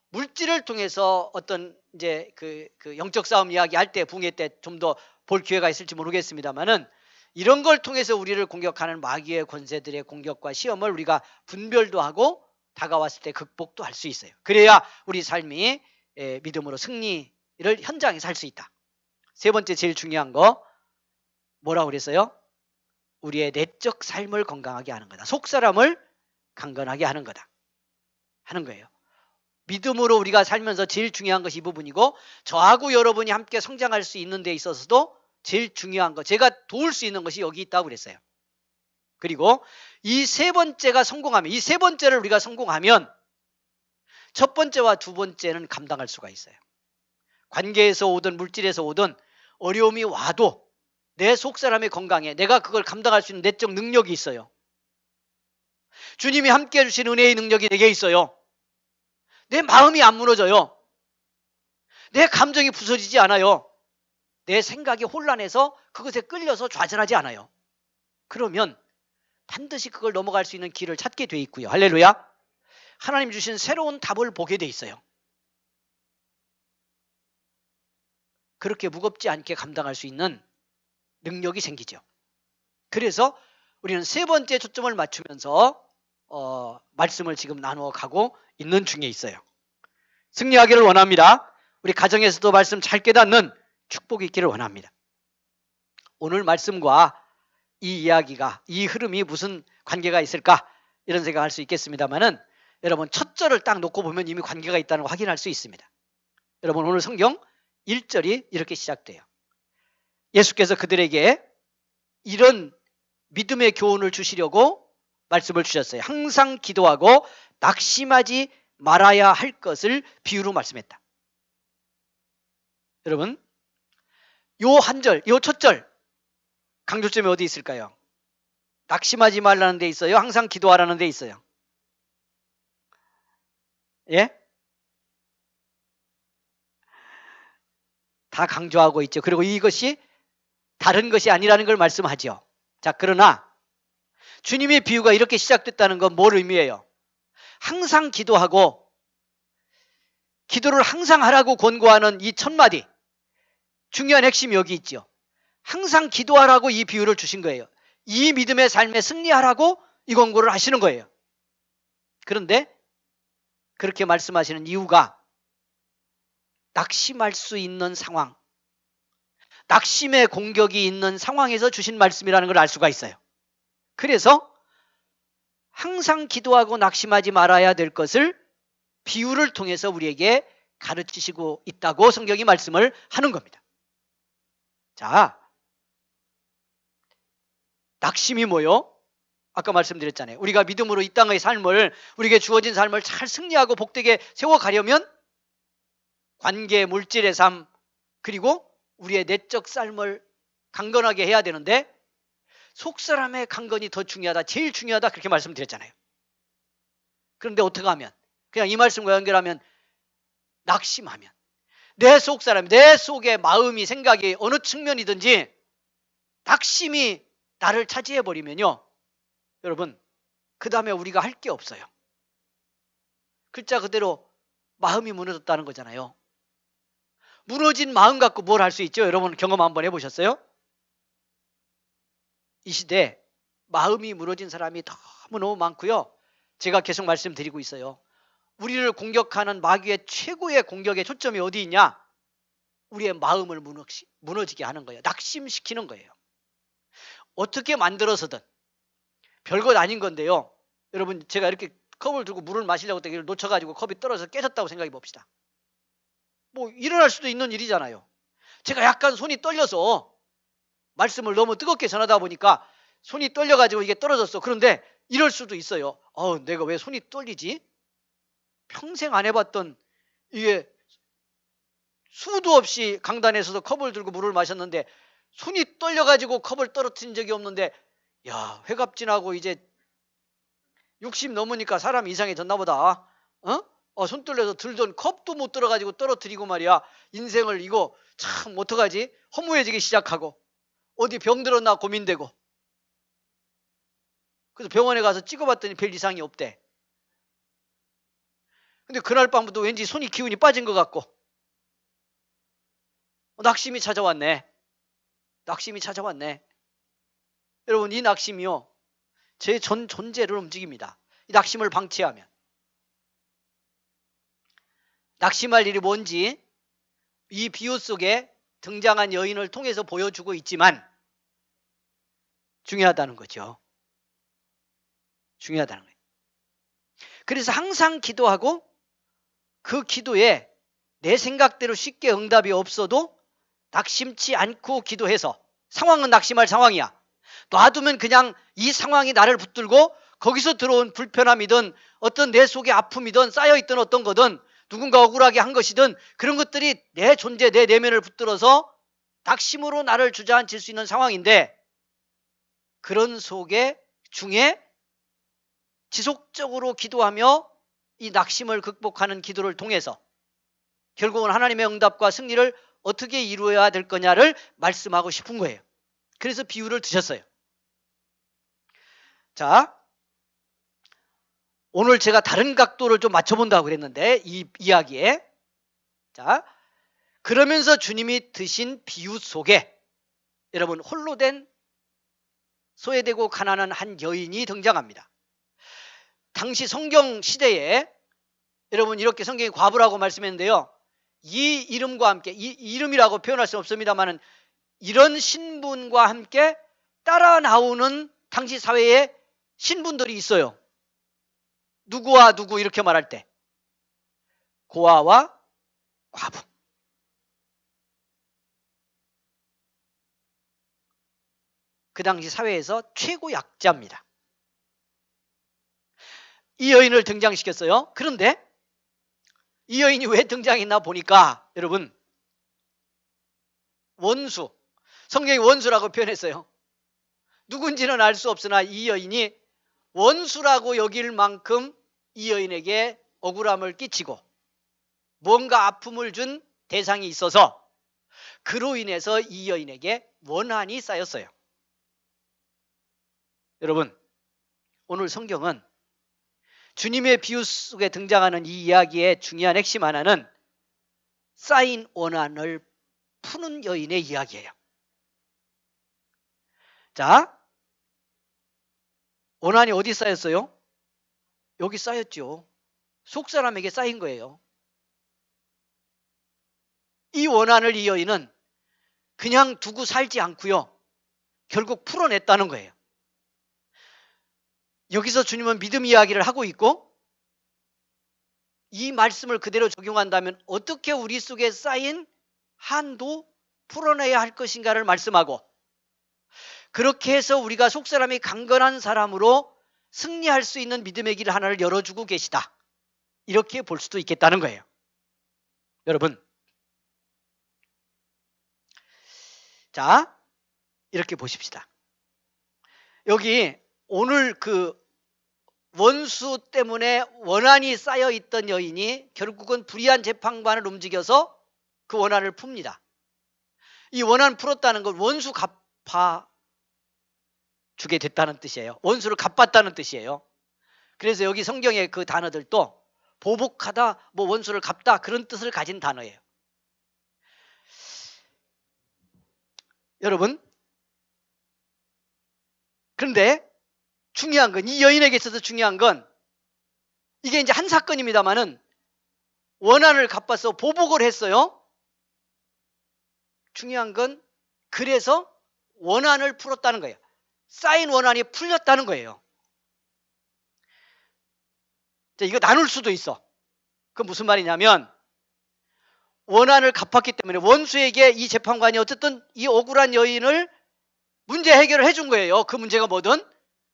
[SPEAKER 2] 물질을 통해서 어떤 이제 그 영적 싸움 이야기할 때 붕괴 때 좀 더 볼 기회가 있을지 모르겠습니다만은 이런 걸 통해서 우리를 공격하는 마귀의 권세들의 공격과 시험을 우리가 분별도 하고 다가왔을 때 극복도 할 수 있어요. 그래야 우리 삶이 믿음으로 승리를 현장에 살 수 있다. 세 번째 제일 중요한 거 뭐라고 그랬어요? 우리의 내적 삶을 건강하게 하는 거다. 속사람을 강건하게 하는 거다 하는 거예요. 믿음으로 우리가 살면서 제일 중요한 것이 이 부분이고, 저하고 여러분이 함께 성장할 수 있는 데 있어서도 제일 중요한 거, 제가 도울 수 있는 것이 여기 있다고 그랬어요. 그리고 이 세 번째가 성공하면, 이 세 번째를 우리가 성공하면 첫 번째와 두 번째는 감당할 수가 있어요. 관계에서 오든 물질에서 오든 어려움이 와도 내 속사람의 건강에 내가 그걸 감당할 수 있는 내적 능력이 있어요. 주님이 함께해 주신 은혜의 능력이 내게 있어요. 내 마음이 안 무너져요. 내 감정이 부서지지 않아요. 내 생각이 혼란해서 그것에 끌려서 좌절하지 않아요. 그러면 반드시 그걸 넘어갈 수 있는 길을 찾게 돼 있고요. 할렐루야. 하나님 주신 새로운 답을 보게 돼 있어요. 그렇게 무겁지 않게 감당할 수 있는 능력이 생기죠. 그래서 우리는 세 번째 초점을 맞추면서 말씀을 지금 나누어 가고 있는 중에 있어요. 승리하기를 원합니다. 우리 가정에서도 말씀 잘 깨닫는 축복이 있기를 원합니다. 오늘 말씀과 이 이야기가, 이 흐름이 무슨 관계가 있을까 이런 생각할 수 있겠습니다만은 여러분 첫 절을 딱 놓고 보면 이미 관계가 있다는 걸 확인할 수 있습니다. 여러분 오늘 성경 1절이 이렇게 시작돼요. 예수께서 그들에게 이런 믿음의 교훈을 주시려고 말씀을 주셨어요. 항상 기도하고 낙심하지 말아야 할 것을 비유로 말씀했다. 여러분 요 한 절, 요 첫 절 강조점이 어디 있을까요? 낙심하지 말라는 데 있어요? 항상 기도하라는 데 있어요? 예? 다 강조하고 있죠. 그리고 이것이 다른 것이 아니라는 걸 말씀하죠. 자, 그러나 주님의 비유가 이렇게 시작됐다는 건 뭘 의미해요? 항상 기도하고 기도를 항상 하라고 권고하는 이 첫 마디, 중요한 핵심이 여기 있죠. 항상 기도하라고 이 비유를 주신 거예요. 이 믿음의 삶에 승리하라고 이 권고를 하시는 거예요. 그런데 그렇게 말씀하시는 이유가 낙심할 수 있는 상황, 낙심의 공격이 있는 상황에서 주신 말씀이라는 걸 알 수가 있어요. 그래서 항상 기도하고 낙심하지 말아야 될 것을 비유를 통해서 우리에게 가르치시고 있다고 성경이 말씀을 하는 겁니다. 자, 낙심이 뭐요? 아까 말씀드렸잖아요. 우리가 믿음으로 이 땅의 삶을, 우리에게 주어진 삶을 잘 승리하고 복되게 세워가려면 관계, 물질의 삶, 그리고 우리의 내적 삶을 강건하게 해야 되는데 속사람의 강건이 더 중요하다, 제일 중요하다 그렇게 말씀드렸잖아요. 그런데 어떻게 하면, 그냥 이 말씀과 연결하면 낙심하면 내 속사람, 내 속의 마음이, 생각이 어느 측면이든지 낙심이 나를 차지해버리면요, 여러분 그 다음에 우리가 할 게 없어요. 글자 그대로 마음이 무너졌다는 거잖아요. 무너진 마음 갖고 뭘 할 수 있죠? 여러분 경험 한번 해보셨어요? 이 시대 마음이 무너진 사람이 너무너무 많고요. 제가 계속 말씀드리고 있어요. 우리를 공격하는 마귀의 최고의 공격의 초점이 어디 있냐? 우리의 마음을 무너지게 하는 거예요. 낙심시키는 거예요. 어떻게 만들어서든 별것 아닌 건데요. 여러분 제가 이렇게 컵을 들고 물을 마시려고 했더니 이걸 놓쳐가지고 컵이 떨어져서 깨졌다고 생각해 봅시다. 뭐 일어날 수도 있는 일이잖아요. 제가 약간 손이 떨려서 말씀을 너무 뜨겁게 전하다 보니까 손이 떨려가지고 이게 떨어졌어. 그런데 이럴 수도 있어요. 내가 왜 손이 떨리지? 평생 안 해봤던 이게 수도 없이 강단에서도 컵을 들고 물을 마셨는데 손이 떨려가지고 컵을 떨어뜨린 적이 없는데 야 회갑진하고 이제 60 넘으니까 사람이 이상해졌나 보다. 손 떨려서 들던 컵도 못 들어가지고 떨어뜨리고 말이야. 인생을 이거 참 어떡하지? 허무해지기 시작하고 어디 병들었나 고민되고. 그래서 병원에 가서 찍어봤더니 별 이상이 없대. 근데 그날 밤부터 왠지 손이 기운이 빠진 것 같고 낙심이 찾아왔네. 낙심이 찾아왔네. 여러분 이 낙심이요. 제 전 존재를 움직입니다. 이 낙심을 방치하면. 낙심할 일이 뭔지 이 비유 속에 등장한 여인을 통해서 보여주고 있지만 중요하다는 거죠. 중요하다는 거예요. 그래서 항상 기도하고 그 기도에 내 생각대로 쉽게 응답이 없어도 낙심치 않고 기도해서 상황은 낙심할 상황이야. 놔두면 그냥 이 상황이 나를 붙들고 거기서 들어온 불편함이든 어떤 내 속의 아픔이든 쌓여있던 어떤 거든 누군가 억울하게 한 것이든 그런 것들이 내 존재, 내 내면을 붙들어서 낙심으로 나를 주저앉힐 수 있는 상황인데 그런 속에 중에 지속적으로 기도하며 이 낙심을 극복하는 기도를 통해서 결국은 하나님의 응답과 승리를 어떻게 이루어야 될 거냐를 말씀하고 싶은 거예요. 그래서 비유를 드셨어요. 자, 오늘 제가 다른 각도를 좀 맞춰본다고 그랬는데 이 이야기에 자 그러면서 주님이 드신 비유 속에 여러분 홀로 된 소외되고 가난한 한 여인이 등장합니다. 당시 성경 시대에 여러분 이렇게 성경이 과부라고 말씀했는데요. 이 이름과 함께 이 이름이라고 표현할 수는 없습니다만은 이런 신분과 함께 따라 나오는 당시 사회에 신분들이 있어요. 누구와 누구 이렇게 말할 때 고아와 과부. 그 당시 사회에서 최고 약자입니다. 이 여인을 등장시켰어요. 그런데 이 여인이 왜 등장했나 보니까 여러분 원수, 성경이 원수라고 표현했어요. 누군지는 알 수 없으나 이 여인이 원수라고 여길 만큼 이 여인에게 억울함을 끼치고 뭔가 아픔을 준 대상이 있어서 그로 인해서 이 여인에게 원한이 쌓였어요. 여러분 오늘 성경은 주님의 비유 속에 등장하는 이 이야기의 중요한 핵심 하나는 쌓인 원한을 푸는 여인의 이야기예요. 자, 원한이 어디 쌓였어요? 여기 쌓였죠. 속 사람에게 쌓인 거예요. 이 원한을 이 여인은 그냥 두고 살지 않고요. 결국 풀어냈다는 거예요. 여기서 주님은 믿음 이야기를 하고 있고 이 말씀을 그대로 적용한다면 어떻게 우리 속에 쌓인 한도 풀어내야 할 것인가를 말씀하고 그렇게 해서 우리가 속사람이 강건한 사람으로 승리할 수 있는 믿음의 길 하나를 열어주고 계시다. 이렇게 볼 수도 있겠다는 거예요. 여러분 자 이렇게 보십시다. 여기 오늘 그 원수 때문에 원한이 쌓여있던 여인이 결국은 불의한 재판관을 움직여서 그 원한을 풉니다. 이 원한 풀었다는 건 원수 갚아 주게 됐다는 뜻이에요. 원수를 갚았다는 뜻이에요. 그래서 여기 성경의 그 단어들도 보복하다, 뭐 원수를 갚다 그런 뜻을 가진 단어예요. 여러분, 그런데 중요한 건, 이 여인에게 있어서 중요한 건, 이게 이제 한 사건입니다만은 원한을 갚아서 보복을 했어요. 중요한 건 그래서 원한을 풀었다는 거예요. 쌓인 원한이 풀렸다는 거예요. 자, 이거 나눌 수도 있어. 그건 무슨 말이냐면, 원한을 갚았기 때문에 원수에게 이 재판관이 어쨌든 이 억울한 여인을 문제 해결을 해준 거예요. 그 문제가 뭐든.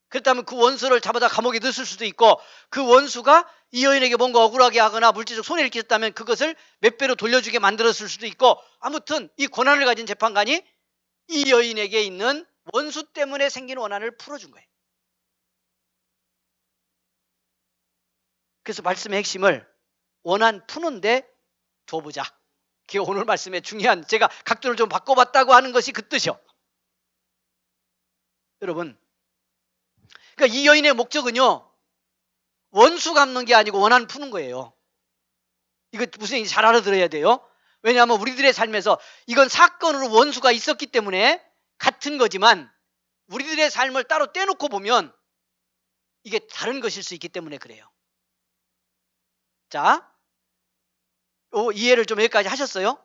[SPEAKER 2] 그렇다면 그 원수를 잡아다 감옥에 넣을 수도 있고, 그 원수가 이 여인에게 뭔가 억울하게 하거나 물질적 손해를 끼쳤다면 그것을 몇 배로 돌려주게 만들었을 수도 있고, 아무튼 이 권한을 가진 재판관이 이 여인에게 있는 원수 때문에 생긴 원한을 풀어준 거예요. 그래서 말씀의 핵심을 원한 푸는데 둬보자. 그게 오늘 말씀의 중요한, 제가 각도를 좀 바꿔봤다고 하는 것이 그 뜻이요. 여러분, 그러니까 이 여인의 목적은요, 원수 갚는 게 아니고 원한 푸는 거예요. 이거 무슨 얘기인지 잘 알아들어야 돼요. 왜냐하면 우리들의 삶에서 이건 사건으로 원수가 있었기 때문에 같은 거지만, 우리들의 삶을 따로 떼놓고 보면 이게 다른 것일 수 있기 때문에 그래요. 자, 이해를 좀 여기까지 하셨어요?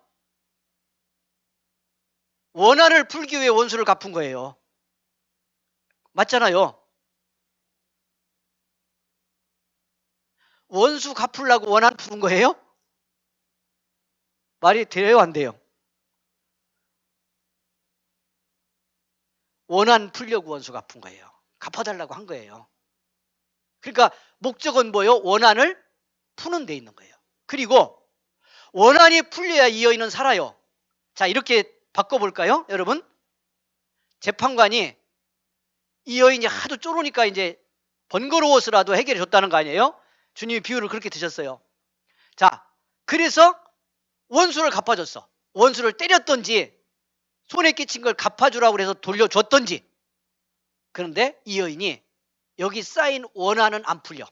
[SPEAKER 2] 원한을 풀기 위해 원수를 갚은 거예요. 맞잖아요. 원수 갚으려고 원한 푸는 거예요? 말이 돼요, 안 돼요? 원한 풀려고 원수 갚은 거예요. 갚아달라고 한 거예요. 그러니까 목적은 뭐예요? 원한을 푸는 데 있는 거예요. 그리고 원한이 풀려야 이 여인은 살아요. 자, 이렇게 바꿔볼까요, 여러분? 재판관이 이 여인이 하도 쪼르니까 이제 번거로워서라도 해결해 줬다는 거 아니에요? 주님이 비유를 그렇게 드셨어요. 자, 그래서 원수를 갚아줬어. 원수를 때렸던지 손에 끼친 걸 갚아주라고 해서 돌려줬던지. 그런데 이 여인이 여기 쌓인 원한은 안 풀려.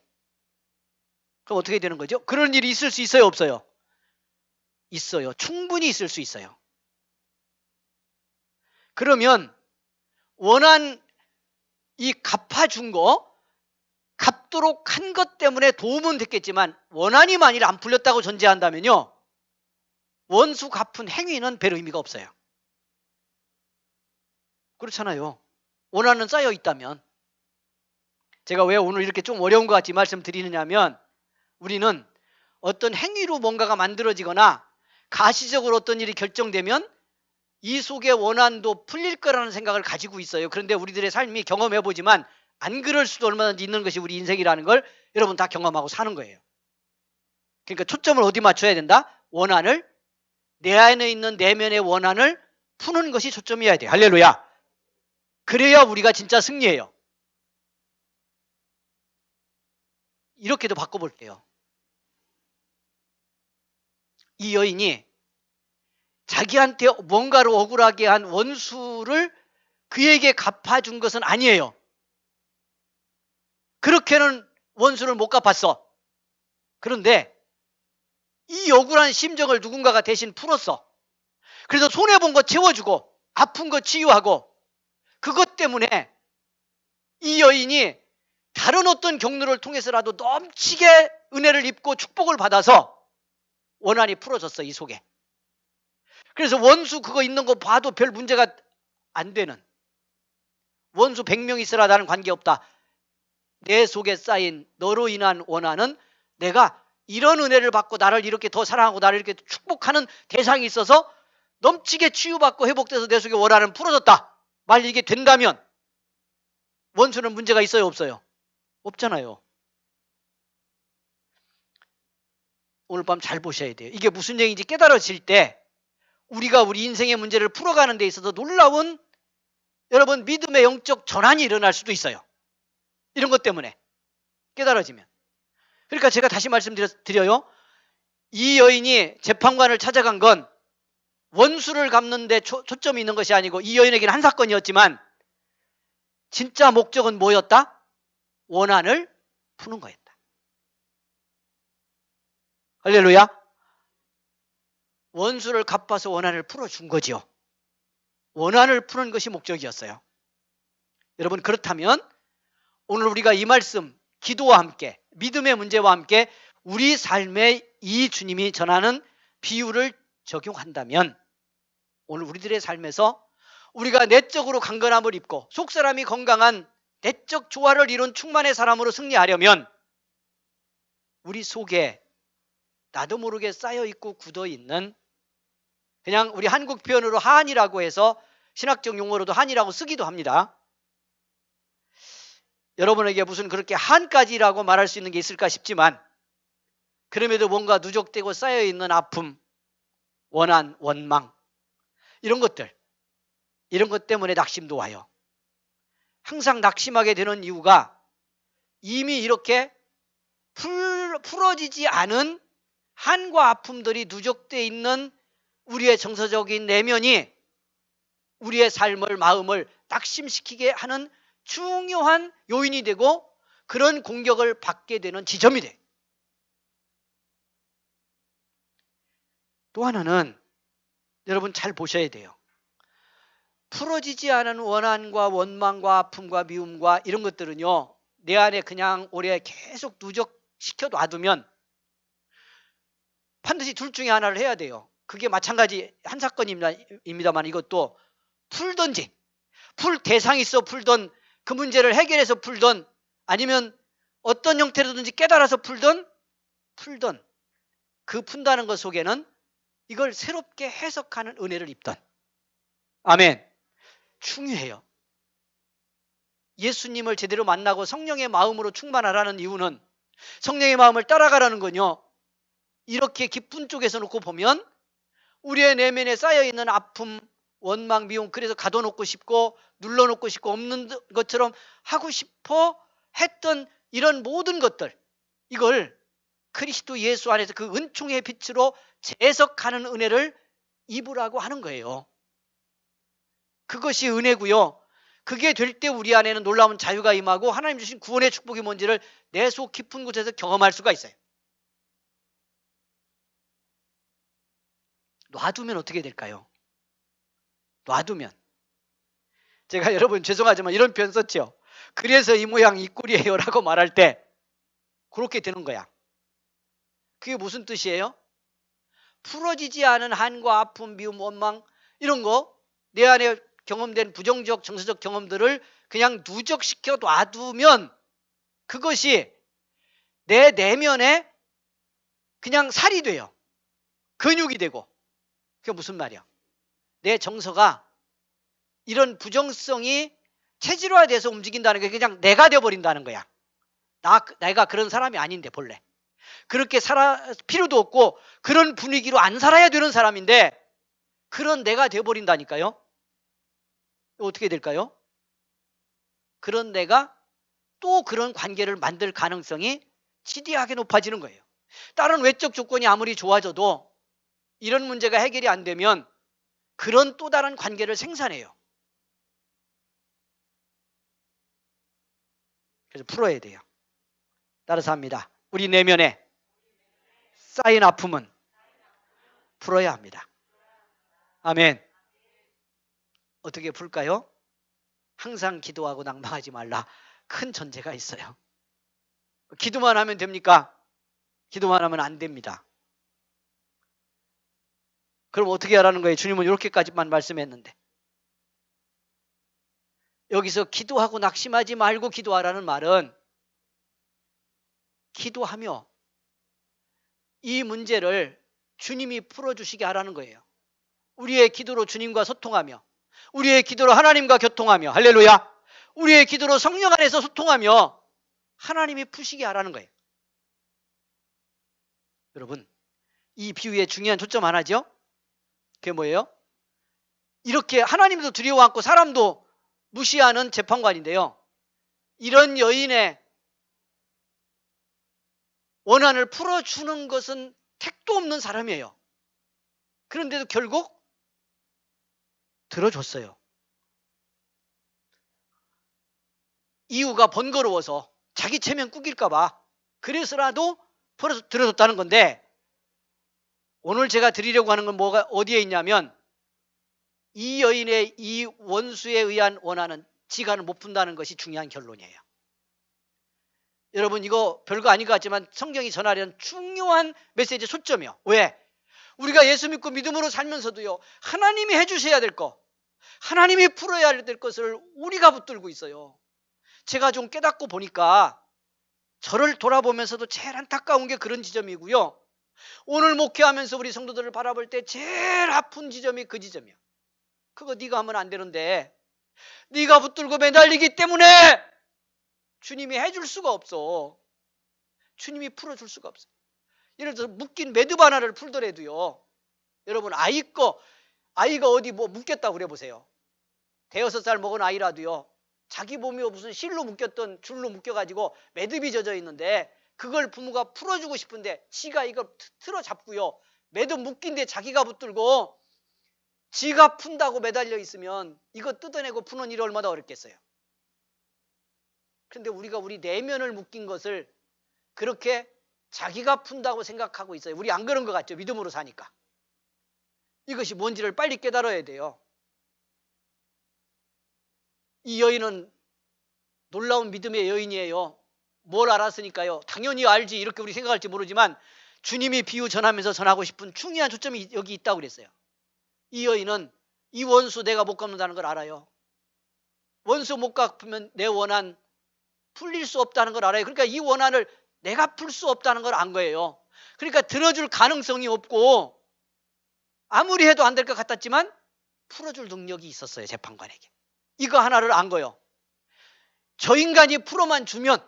[SPEAKER 2] 그럼 어떻게 되는 거죠? 그런 일이 있을 수 있어요, 없어요? 있어요. 충분히 있을 수 있어요. 그러면 원한 이 갚아준 거, 갚도록 한 것 때문에 도움은 됐겠지만 원한이 만일 안 풀렸다고 전제한다면요, 원수 갚은 행위는 별 의미가 없어요. 그렇잖아요. 원한은 쌓여 있다면. 제가 왜 오늘 이렇게 좀 어려운 것 같이 말씀드리느냐면, 우리는 어떤 행위로 뭔가가 만들어지거나 가시적으로 어떤 일이 결정되면 이 속의 원한도 풀릴 거라는 생각을 가지고 있어요. 그런데 우리들의 삶이 경험해보지만 안 그럴 수도 얼마든지 있는 것이 우리 인생이라는 걸 여러분 다 경험하고 사는 거예요. 그러니까 초점을 어디 맞춰야 된다? 원한을, 내 안에 있는 내면의 원한을 푸는 것이 초점이어야 돼요. 할렐루야. 그래야 우리가 진짜 승리해요. 이렇게도 바꿔볼게요. 이 여인이 자기한테 뭔가로 억울하게 한 원수를 그에게 갚아준 것은 아니에요. 그렇게는 원수를 못 갚았어. 그런데 이 억울한 심정을 누군가가 대신 풀었어. 그래서 손해본 거 채워주고 아픈 거 치유하고, 그것 때문에 이 여인이 다른 어떤 경로를 통해서라도 넘치게 은혜를 입고 축복을 받아서 원한이 풀어졌어, 이 속에. 그래서 원수 그거 있는 거 봐도 별 문제가 안 되는, 원수 100명 있으라 나는 관계없다. 내 속에 쌓인 너로 인한 원한은 내가 이런 은혜를 받고 나를 이렇게 더 사랑하고 나를 이렇게 축복하는 대상이 있어서 넘치게 치유받고 회복돼서 내 속에 원한은 풀어졌다. 만약 이게 된다면 원수는 문제가 있어요, 없어요? 없잖아요. 오늘 밤 잘 보셔야 돼요. 이게 무슨 얘기인지 깨달아질 때 우리가 우리 인생의 문제를 풀어가는 데 있어서 놀라운, 여러분, 믿음의 영적 전환이 일어날 수도 있어요. 이런 것 때문에 깨달아지면. 그러니까 제가 다시 말씀드려요. 이 여인이 재판관을 찾아간 건 원수를 갚는 데 초점이 있는 것이 아니고, 이 여인에게는 한 사건이었지만 진짜 목적은 뭐였다? 원한을 푸는 거였다. 할렐루야. 원수를 갚아서 원한을 풀어준 거지요. 원한을 푸는 것이 목적이었어요. 여러분, 그렇다면 오늘 우리가 이 말씀, 기도와 함께, 믿음의 문제와 함께 우리 삶에 이 주님이 전하는 비유를 적용한다면 오늘 우리들의 삶에서 우리가 내적으로 강건함을 입고 속사람이 건강한 내적 조화를 이룬 충만의 사람으로 승리하려면 우리 속에 나도 모르게 쌓여있고 굳어있는, 그냥 우리 한국 표현으로 한이라고 해서 신학적 용어로도 한이라고 쓰기도 합니다. 여러분에게 무슨 그렇게 한까지라고 말할 수 있는 게 있을까 싶지만 그럼에도 뭔가 누적되고 쌓여있는 아픔, 원한, 원망 이런 것들, 이런 것 때문에 낙심도 와요. 항상 낙심하게 되는 이유가 이미 이렇게 풀어지지 않은 한과 아픔들이 누적되어 있는 우리의 정서적인 내면이 우리의 삶을, 마음을 낙심시키게 하는 중요한 요인이 되고 그런 공격을 받게 되는 지점이 돼. 또 하나는 여러분 잘 보셔야 돼요. 풀어지지 않은 원한과 원망과 아픔과 미움과 이런 것들은요, 내 안에 그냥 오래 계속 누적시켜 놔두면 반드시 둘 중에 하나를 해야 돼요. 그게 마찬가지 한 사건입니다만 이것도 풀든지, 풀 대상이 있어 풀던, 그 문제를 해결해서 풀던, 아니면 어떤 형태로든지 깨달아서 풀던 그 푼다는 것 속에는 이걸 새롭게 해석하는 은혜를 입던, 아멘, 중요해요. 예수님을 제대로 만나고 성령의 마음으로 충만하라는 이유는, 성령의 마음을 따라가라는 건요, 이렇게 기쁜 쪽에서 놓고 보면 우리의 내면에 쌓여있는 아픔, 원망, 미움, 그래서 가둬놓고 싶고 눌러놓고 싶고 없는 것처럼 하고 싶어 했던 이런 모든 것들, 이걸 그리스도 예수 안에서 그 은총의 빛으로 재해석하는 은혜를 입으라고 하는 거예요. 그것이 은혜고요. 그게 될 때 우리 안에는 놀라운 자유가 임하고 하나님 주신 구원의 축복이 뭔지를 내 속 깊은 곳에서 경험할 수가 있어요. 놔두면 어떻게 될까요? 놔두면, 제가 여러분 죄송하지만 이런 표현 썼죠. 그래서 이 모양 이 꼴이에요 라고 말할 때 그렇게 되는 거야. 그게 무슨 뜻이에요? 풀어지지 않은 한과 아픔, 미움, 원망 이런 거, 내 안에 경험된 부정적, 정서적 경험들을 그냥 누적시켜 놔두면 그것이 내 내면에 그냥 살이 돼요. 근육이 되고. 그게 무슨 말이야? 내 정서가 이런 부정성이 체질화돼서 움직인다는 게 그냥 내가 되어버린다는 거야. 내가 그런 사람이 아닌데 본래. 그렇게 살아 필요도 없고 그런 분위기로 안 살아야 되는 사람인데 그런 내가 되어버린다니까요. 어떻게 될까요? 그런 내가 또 그런 관계를 만들 가능성이 지대하게 높아지는 거예요. 다른 외적 조건이 아무리 좋아져도 이런 문제가 해결이 안 되면 그런 또 다른 관계를 생산해요. 그래서 풀어야 돼요. 따라서 합니다. 우리 내면에 쌓인 아픔은 풀어야 합니다. 아멘. 어떻게 풀까요? 항상 기도하고 낭망하지 말라. 큰 전제가 있어요. 기도만 하면 됩니까? 기도만 하면 안 됩니다. 그럼 어떻게 하라는 거예요? 주님은 이렇게까지만 말씀했는데. 여기서 기도하고 낙심하지 말고 기도하라는 말은 기도하며 이 문제를 주님이 풀어주시게 하라는 거예요. 우리의 기도로 주님과 소통하며, 우리의 기도로 하나님과 교통하며, 할렐루야, 우리의 기도로 성령 안에서 소통하며 하나님이 푸시게 하라는 거예요. 여러분, 이 비유의 중요한 초점 하나죠? 그게 뭐예요? 이렇게 하나님도 두려워 않고 사람도 무시하는 재판관인데요, 이런 여인의 원한을 풀어주는 것은 택도 없는 사람이에요. 그런데도 결국 들어줬어요. 이유가 번거로워서 자기 체면 꾸길까 봐 그래서라도 들어줬다는 건데, 오늘 제가 드리려고 하는 건 뭐가 어디에 있냐면 이 여인의 이 원수에 의한 원한은 지간을 못 푼다는 것이 중요한 결론이에요. 여러분, 이거 별거 아닌 것 같지만 성경이 전하려는 중요한 메시지 초점이요. 왜? 우리가 예수 믿고 믿음으로 살면서도요, 하나님이 해주셔야 될 거, 하나님이 풀어야 될 것을 우리가 붙들고 있어요. 제가 좀 깨닫고 보니까 저를 돌아보면서도 제일 안타까운 게 그런 지점이고요. 오늘 목회하면서 우리 성도들을 바라볼 때 제일 아픈 지점이 그 지점이야. 그거 네가 하면 안 되는데 네가 붙들고 매달리기 때문에 주님이 해줄 수가 없어. 주님이 풀어줄 수가 없어. 예를 들어서 묶인 매듭 하나를 풀더라도요, 여러분, 아이가 어디 뭐 묶였다고 그래 보세요. 5살 먹은 아이라도요, 자기 몸이 무슨 실로 묶였던 줄로 묶여가지고 매듭이 젖어 있는데 그걸 부모가 풀어주고 싶은데 지가 이걸 틀어 잡고요, 매듭 묶인 데 자기가 붙들고 지가 푼다고 매달려 있으면 이거 뜯어내고 푸는 일이 얼마나 어렵겠어요. 그런데 우리가 우리 내면을 묶인 것을 그렇게 자기가 푼다고 생각하고 있어요. 우리 안 그런 것 같죠? 믿음으로 사니까. 이것이 뭔지를 빨리 깨달아야 돼요. 이 여인은 놀라운 믿음의 여인이에요. 뭘 알았으니까요? 당연히 알지, 이렇게 우리 생각할지 모르지만 주님이 비유 전하면서 전하고 싶은 중요한 초점이 여기 있다고 그랬어요. 이 여인은 이 원수 내가 못 갚는다는 걸 알아요. 원수 못 갚으면 내 원한 풀릴 수 없다는 걸 알아요. 그러니까 이 원한을 내가 풀 수 없다는 걸 안 거예요. 그러니까 들어줄 가능성이 없고 아무리 해도 안 될 것 같았지만 풀어줄 능력이 있었어요. 재판관에게. 이거 하나를 안 거예요. 저 인간이 풀어만 주면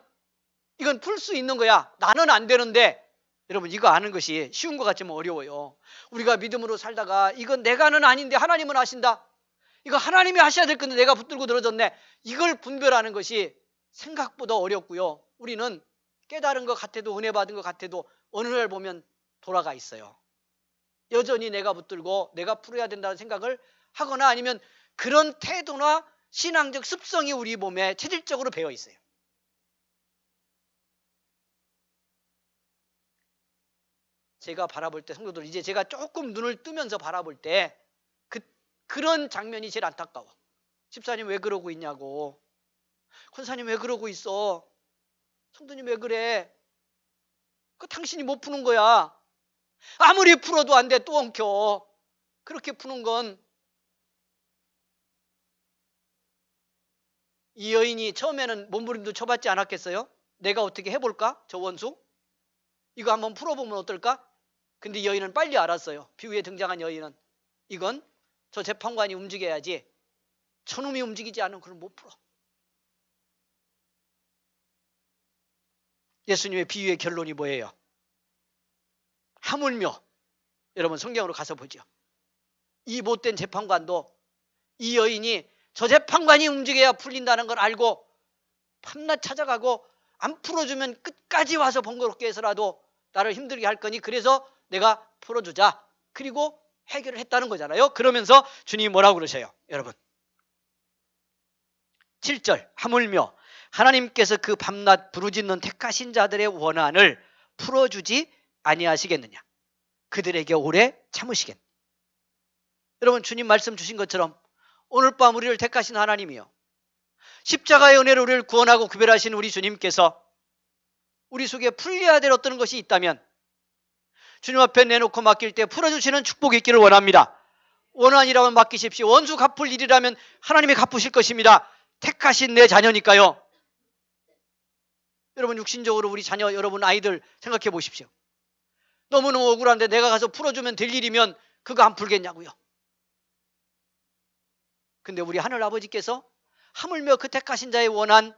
[SPEAKER 2] 이건 풀 수 있는 거야. 나는 안 되는데. 여러분, 이거 아는 것이 쉬운 것 같지만 어려워요. 우리가 믿음으로 살다가 이건 내가는 아닌데 하나님은 하신다. 이거 하나님이 하셔야 될 건데 내가 붙들고 늘어졌네. 이걸 분별하는 것이 생각보다 어렵고요. 우리는 깨달은 것 같아도, 은혜 받은 것 같아도 어느 날 보면 돌아가 있어요. 여전히 내가 붙들고 내가 풀어야 된다는 생각을 하거나 아니면 그런 태도나 신앙적 습성이 우리 몸에 체질적으로 배어 있어요. 제가 바라볼 때, 성도들, 이제 제가 조금 눈을 뜨면서 바라볼 때 그런 장면이 제일 안타까워. 집사님 왜 그러고 있냐고. 권사님 왜 그러고 있어. 성도님 왜 그래. 그 당신이 못 푸는 거야. 아무리 풀어도 안 돼. 또 엉켜. 그렇게 푸는 건. 이 여인이 처음에는 몸부림도 쳐봤지 않았겠어요? 내가 어떻게 해볼까? 저 원수? 이거 한번 풀어보면 어떨까? 근데 이 여인은 빨리 알았어요. 비유에 등장한 여인은 이건 저 재판관이 움직여야지 저놈이 움직이지 않으면 그걸 못 풀어. 예수님의 비유의 결론이 뭐예요? 하물며, 여러분 성경으로 가서 보죠. 이 못된 재판관도 이 여인이 저 재판관이 움직여야 풀린다는 걸 알고 밤낮 찾아가고 안 풀어주면 끝까지 와서 번거롭게 해서라도 나를 힘들게 할 거니 그래서 내가 풀어주자. 그리고 해결을 했다는 거잖아요. 그러면서 주님이 뭐라고 그러셔요? 여러분 7절, 하물며 하나님께서 그 밤낮 부르짖는 택하신 자들의 원한을 풀어주지 아니하시겠느냐. 그들에게 오래 참으시겠느냐. 여러분, 주님 말씀 주신 것처럼 오늘 밤 우리를 택하신 하나님이요, 십자가의 은혜로 우리를 구원하고 구별하신 우리 주님께서 우리 속에 풀려야 될 어떤 것이 있다면 주님 앞에 내놓고 맡길 때 풀어주시는 축복이 있기를 원합니다. 원한이라면 맡기십시오. 원수 갚을 일이라면 하나님이 갚으실 것입니다. 택하신 내 자녀니까요. 여러분, 육신적으로 우리 자녀, 여러분 아이들 생각해 보십시오. 너무너무 억울한데 내가 가서 풀어주면 될 일이면 그거 안 풀겠냐고요. 근데 우리 하늘 아버지께서 하물며 그 택하신 자의 원한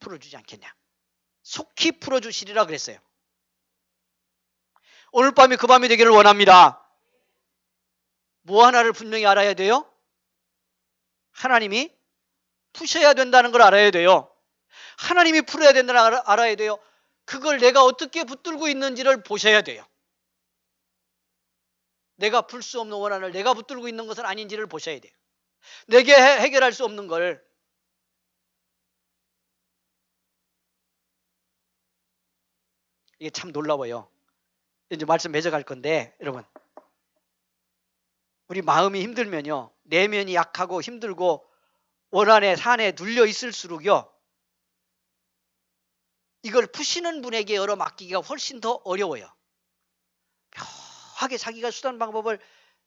[SPEAKER 2] 풀어주지 않겠냐. 속히 풀어주시리라 그랬어요. 오늘 밤이 그 밤이 되기를 원합니다. 뭐 하나를 분명히 알아야 돼요? 하나님이 푸셔야 된다는 걸 알아야 돼요. 하나님이 풀어야 된다는 걸 알아야 돼요. 그걸 내가 어떻게 붙들고 있는지를 보셔야 돼요. 내가 풀 수 없는 원한을 내가 붙들고 있는 것은 아닌지를 보셔야 돼요. 내게 해결할 수 없는 걸. 이게 참 놀라워요. 이제 말씀 맺어갈 건데, 여러분 우리 마음이 힘들면요, 내면이 약하고 힘들고 원한의 산에 눌려 있을수록요, 이걸 푸시는 분에게 열어 맡기기가 훨씬 더 어려워요. 묘하게 자기가 수단 방법을,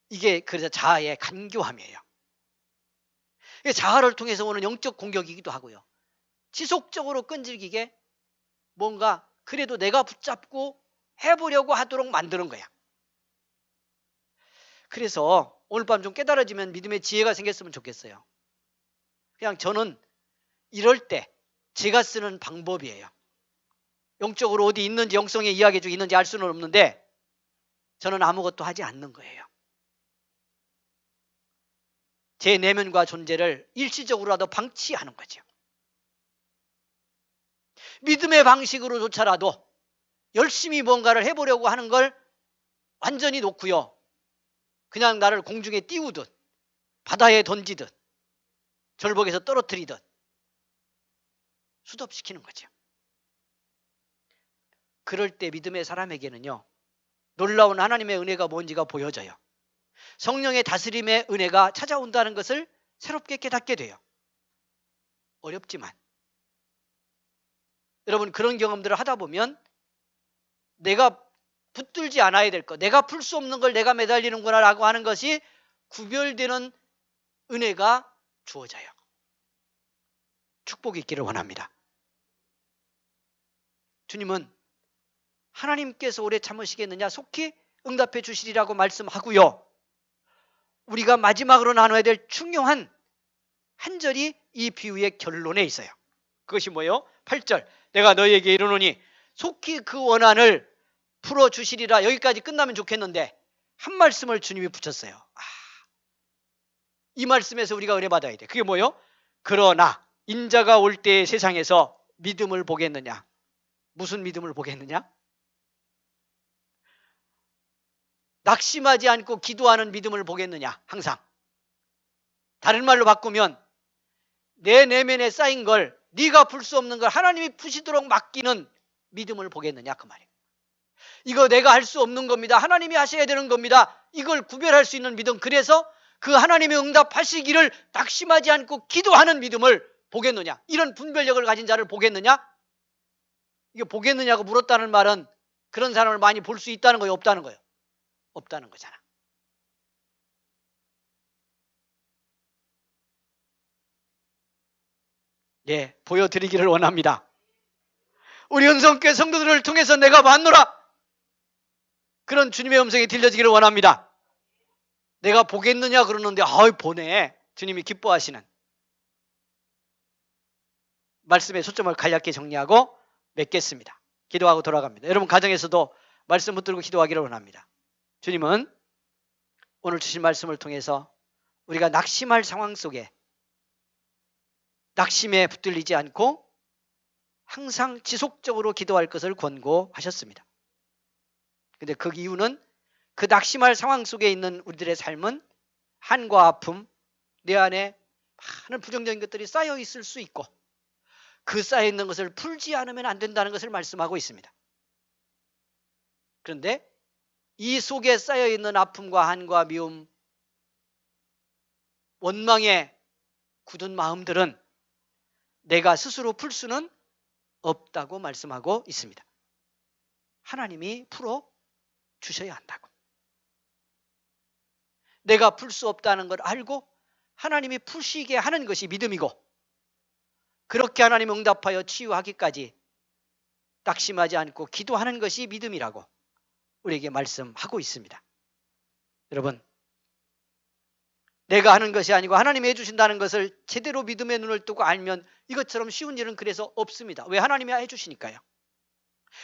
[SPEAKER 2] 이게 그래서 자아의 간교함이에요. 자아를 통해서 오는 영적 공격이기도 하고요, 지속적으로 끈질기게 뭔가 그래도 내가 붙잡고 해보려고 하도록 만드는 거야. 그래서 오늘 밤 좀 깨달아지면 믿음의 지혜가 생겼으면 좋겠어요. 그냥 저는 이럴 때 제가 쓰는 방법이에요. 영적으로 어디 있는지, 영성의 이야기 중에 있는지 알 수는 없는데 저는 아무것도 하지 않는 거예요. 제 내면과 존재를 일시적으로라도 방치하는 거죠. 믿음의 방식으로조차라도 열심히 뭔가를 해보려고 하는 걸 완전히 놓고요, 그냥 나를 공중에 띄우듯 바다에 던지듯 절벽에서 떨어뜨리듯 수습시키는 거죠. 그럴 때 믿음의 사람에게는요, 놀라운 하나님의 은혜가 뭔지가 보여져요. 성령의 다스림의 은혜가 찾아온다는 것을 새롭게 깨닫게 돼요. 어렵지만 여러분, 그런 경험들을 하다 보면 내가 붙들지 않아야 될 것, 내가 풀 수 없는 걸 내가 매달리는구나 라고 하는 것이 구별되는 은혜가 주어져요. 축복이 있기를 원합니다. 주님은 하나님께서 오래 참으시겠느냐, 속히 응답해 주시리라고 말씀하고요, 우리가 마지막으로 나눠야 될 중요한 한 절이 이 비유의 결론에 있어요. 그것이 뭐예요? 8절, 내가 너희에게 이르노니 속히 그 원한을 풀어주시리라. 여기까지 끝나면 좋겠는데 한 말씀을 주님이 붙였어요. 이 말씀에서 우리가 은혜 받아야 돼. 그게 뭐예요? 그러나 인자가 올 때의 세상에서 믿음을 보겠느냐. 무슨 믿음을 보겠느냐? 낙심하지 않고 기도하는 믿음을 보겠느냐. 항상. 다른 말로 바꾸면 내 내면에 쌓인 걸, 네가 풀 수 없는 걸 하나님이 푸시도록 맡기는 믿음을 보겠느냐, 그 말이에요. 이거 내가 할 수 없는 겁니다, 하나님이 하셔야 되는 겁니다, 이걸 구별할 수 있는 믿음, 그래서 그 하나님의 응답하시기를 낙심하지 않고 기도하는 믿음을 보겠느냐, 이런 분별력을 가진 자를 보겠느냐. 이게 보겠느냐고 물었다는 말은 그런 사람을 많이 볼 수 있다는 거예요, 없다는 거예요? 없다는 거잖아. 예, 보여드리기를 원합니다. 우리 은성교회 성도들을 통해서 내가 봤노라, 그런 주님의 음성이 들려지기를 원합니다. 내가 보겠느냐 그러는데 보네. 주님이 기뻐하시는 말씀의 초점을 간략히 정리하고 맺겠습니다. 기도하고 돌아갑니다. 여러분 가정에서도 말씀 붙들고 기도하기를 원합니다. 주님은 오늘 주신 말씀을 통해서 우리가 낙심할 상황 속에 낙심에 붙들리지 않고 항상 지속적으로 기도할 것을 권고하셨습니다. 근데 그 이유는 그 낙심할 상황 속에 있는 우리들의 삶은 한과 아픔, 내 안에 많은 부정적인 것들이 쌓여 있을 수 있고 그 쌓여 있는 것을 풀지 않으면 안 된다는 것을 말씀하고 있습니다. 그런데 이 속에 쌓여 있는 아픔과 한과 미움, 원망에 굳은 마음들은 내가 스스로 풀 수는 없다고 말씀하고 있습니다. 하나님이 풀어 주셔야 한다고. 내가 풀 수 없다는 걸 알고 하나님이 푸시게 하는 것이 믿음이고, 그렇게 하나님 응답하여 치유하기까지 낙심하지 않고 기도하는 것이 믿음이라고 우리에게 말씀하고 있습니다. 여러분, 내가 하는 것이 아니고 하나님이 해주신다는 것을 제대로 믿음의 눈을 뜨고 알면 이것처럼 쉬운 일은 그래서 없습니다. 왜? 하나님이 해주시니까요.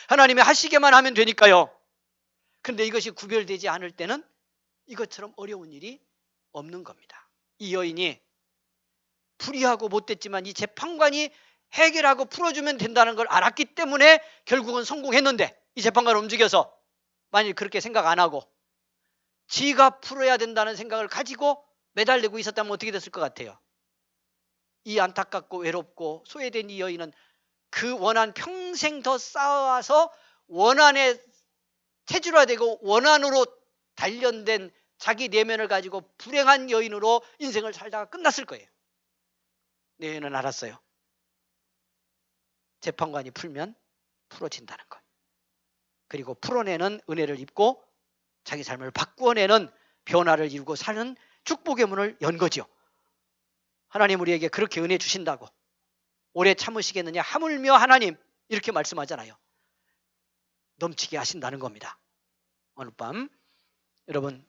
[SPEAKER 2] 하나님이 하시게만 하면 되니까요. 그런데 이것이 구별되지 않을 때는 이것처럼 어려운 일이 없는 겁니다. 이 여인이 불의하고 못됐지만 이 재판관이 해결하고 풀어주면 된다는 걸 알았기 때문에 결국은 성공했는데, 이 재판관을 움직여서 만일 그렇게 생각 안 하고 지가 풀어야 된다는 생각을 가지고 매달리고 있었다면 어떻게 됐을 것 같아요? 이 안타깝고 외롭고 소외된 이 여인은 그 원한 평생 더 쌓아와서 원한에 체질화되고 원한으로 단련된 자기 내면을 가지고 불행한 여인으로 인생을 살다가 끝났을 거예요. 내 여인은 알았어요. 재판관이 풀면 풀어진다는 것. 그리고 풀어내는 은혜를 입고 자기 삶을 바꾸어내는 변화를 이루고 사는 축복의 문을 연 거죠. 하나님 우리에게 그렇게 은혜 주신다고 오래 참으시겠느냐? 하물며 하나님 이렇게 말씀하잖아요. 넘치게 하신다는 겁니다. 오늘 밤 여러분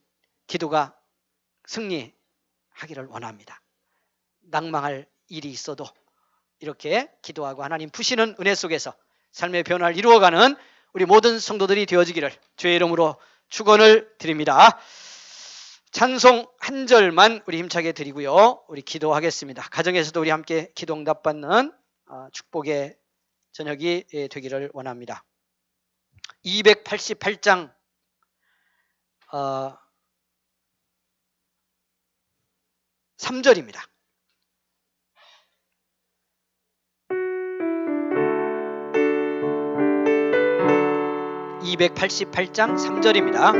[SPEAKER 2] 기도가 승리하기를 원합니다. 낭망할 일이 있어도 이렇게 기도하고 하나님 푸시는 은혜 속에서 삶의 변화를 이루어가는 우리 모든 성도들이 되어지기를 주의 이름으로 축원을 드립니다. 찬송 한 절만 우리 힘차게 드리고요. 우리 기도하겠습니다. 가정에서도 우리 함께 기도 응답받는 축복의 저녁이 되기를 원합니다. 288장 3절입니다. 288장 3절입니다.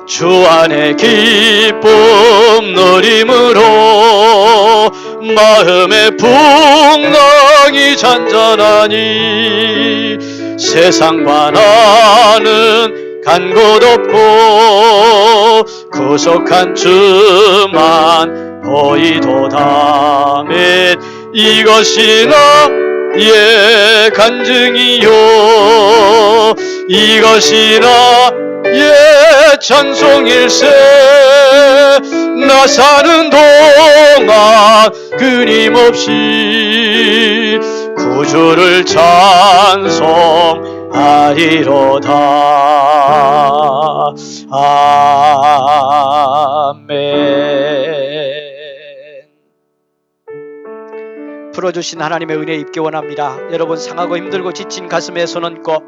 [SPEAKER 1] 주 안에 기쁨 누림으로 마음의 풍랑이 잔잔하니 세상과 나는 간 곳 없고 구속한 주만 보이도다. 및 이것이 나의 간증이요 이것이 나의 찬송일세. 나 사는 동안 끊임없이 구주를 찬송하리로다. 아멘.
[SPEAKER 2] 풀어주신 하나님의 은혜 입기 원합니다. 여러분 상하고 힘들고 지친 가슴에 손 얹고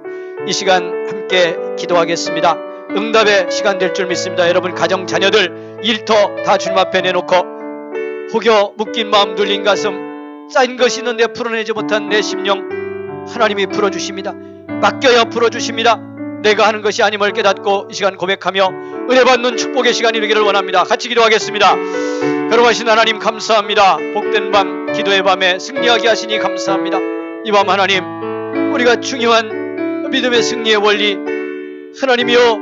[SPEAKER 2] 이 시간 함께 기도하겠습니다. 응답의 시간 될 줄 믿습니다. 여러분 가정 자녀들 일터 다 주님 앞에 내놓고 혹여 묶인 마음 눌린 가슴 쌓인 것이 있는데 풀어내지 못한 내 심령 하나님이 풀어주십니다. 맡겨야 풀어주십니다. 내가 하는 것이 아님을 깨닫고 이 시간 고백하며 은혜 받는 축복의 시간이 되기를 원합니다. 같이 기도하겠습니다. 거룩하신 하나님 감사합니다. 복된 밤 기도의 밤에 승리하게 하시니 감사합니다. 이 밤 하나님 우리가 중요한 믿음의 승리의 원리 하나님이여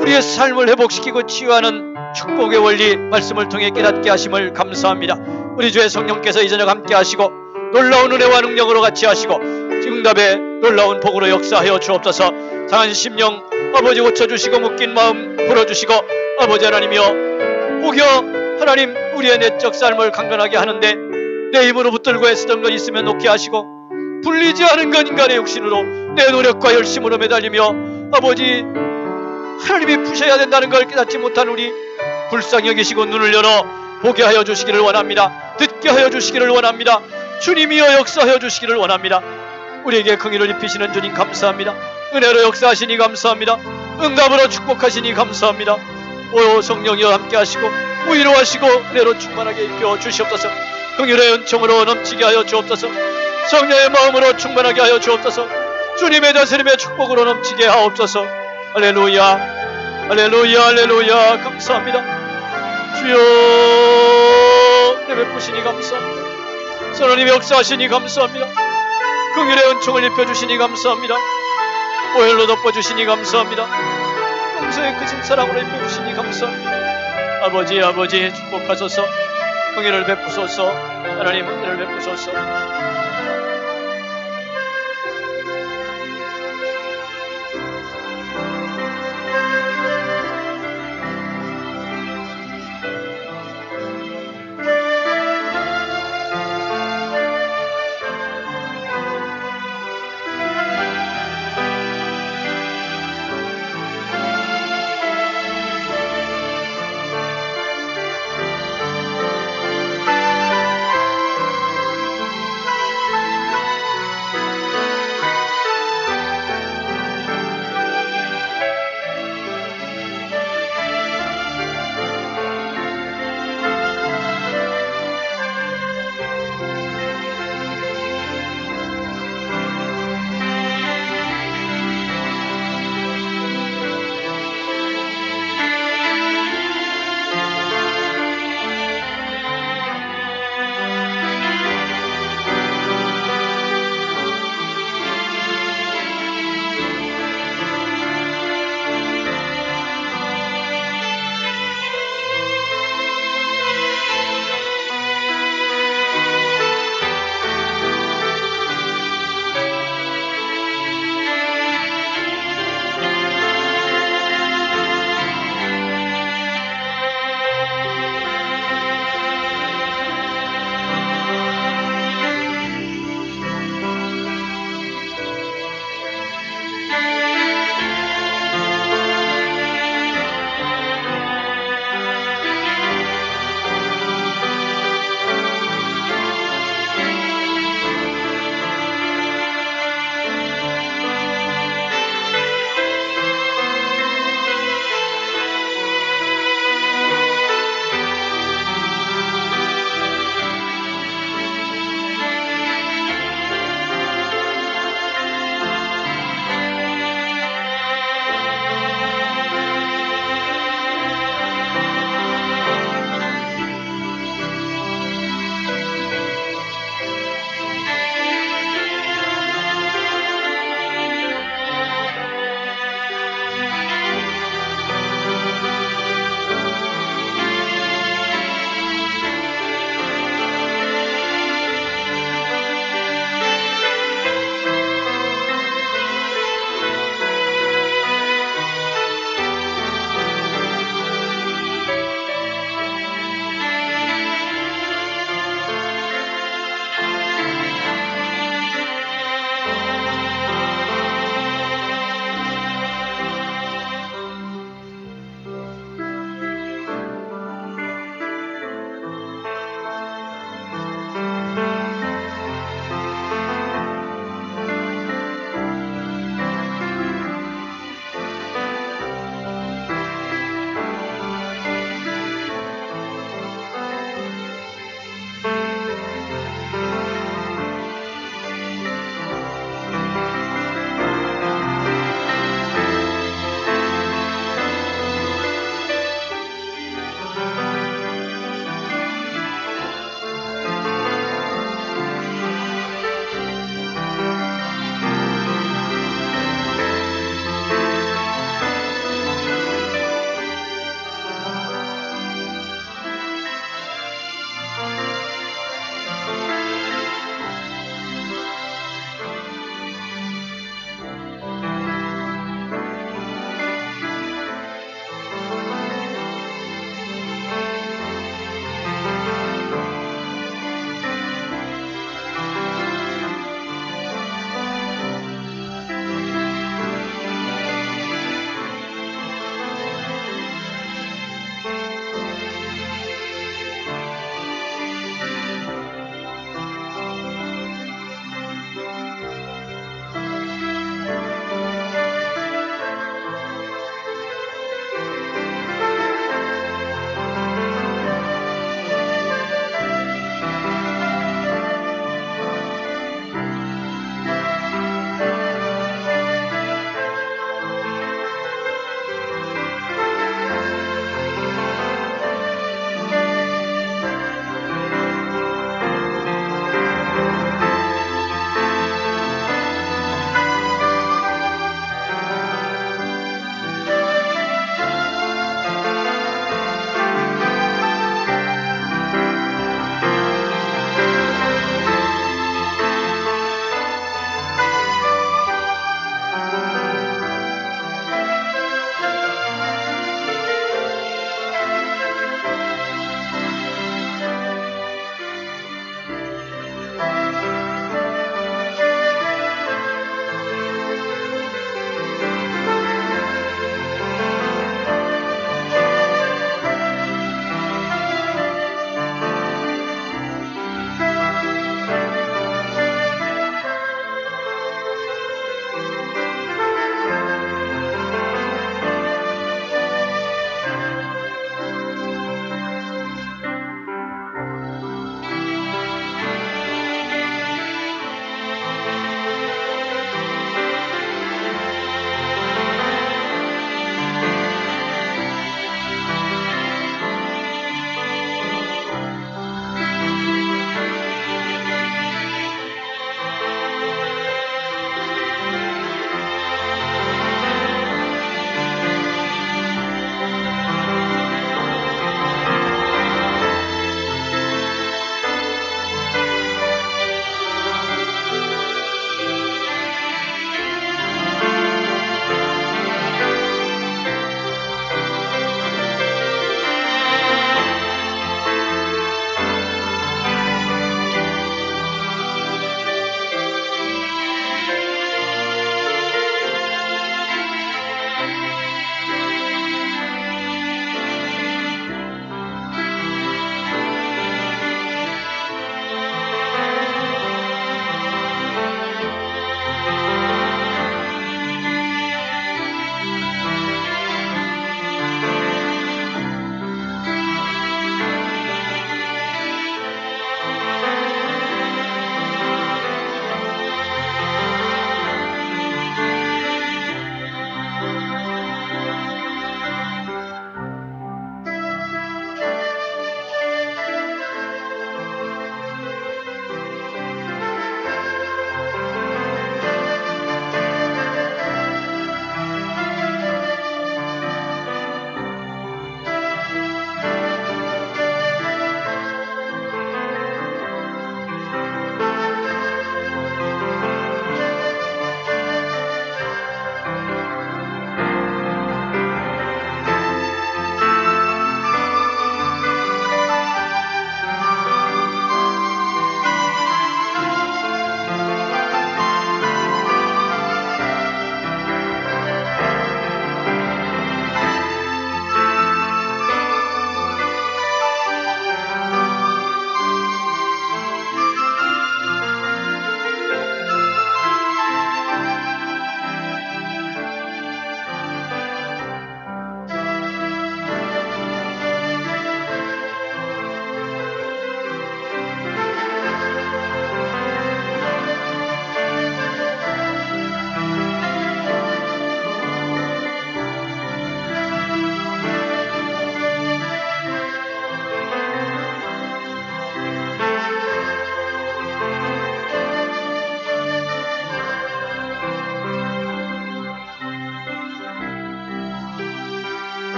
[SPEAKER 2] 우리의 삶을 회복시키고 치유하는 축복의 원리 말씀을 통해 깨닫게 하심을 감사합니다. 우리 주의 성령께서 이 저녁 함께 하시고 놀라운 은혜와 능력으로 같이 하시고 응답의 놀라운 복으로 역사하여 주옵소서. 상한 심령 아버지 고쳐주시고 묶인 마음 풀어주시고 아버지 하나님이여 혹여 하나님 우리의 내적 삶을 강건하게 하는데 내 힘으로 붙들고 애쓰던 것 있으면 놓게 하시고 불리지 않은 건 인간의 욕심으로 내 노력과 열심으로 매달리며 아버지 하나님이 푸셔야 된다는 걸 깨닫지 못한 우리 불쌍히 여기시고 눈을 열어 보게 하여 주시기를 원합니다. 듣게 하여 주시기를 원합니다. 주님이여 역사하여 주시기를 원합니다. 우리에게 긍휼을 입히시는 주님 감사합니다. 은혜로 역사하시니 감사합니다. 응답으로 축복하시니 감사합니다. 오 성령이여 함께 하시고 위로하시고 은혜로 충만하게 입혀 주시옵소서. 긍휼의 은총으로 넘치게 하여 주옵소서. 성령의 마음으로 충만하게 하여 주옵소서. 주님의 다스림의 축복으로 넘치게 하옵소서. 할렐루야 할렐루야 할렐루야. 감사합니다. 주여 은혜 베푸시니 감사합니다. 하나님 역사하시니 감사합니다. 긍휼의 은총을 입혀주시니 감사합니다. 오열로 덮어주시니 감사합니다. 평소에 크신 사랑으로 입혀주시니 감사합니다. 아버지 축복하소서. 긍휼을 베푸소서. 하나님 은혜를 베푸소서.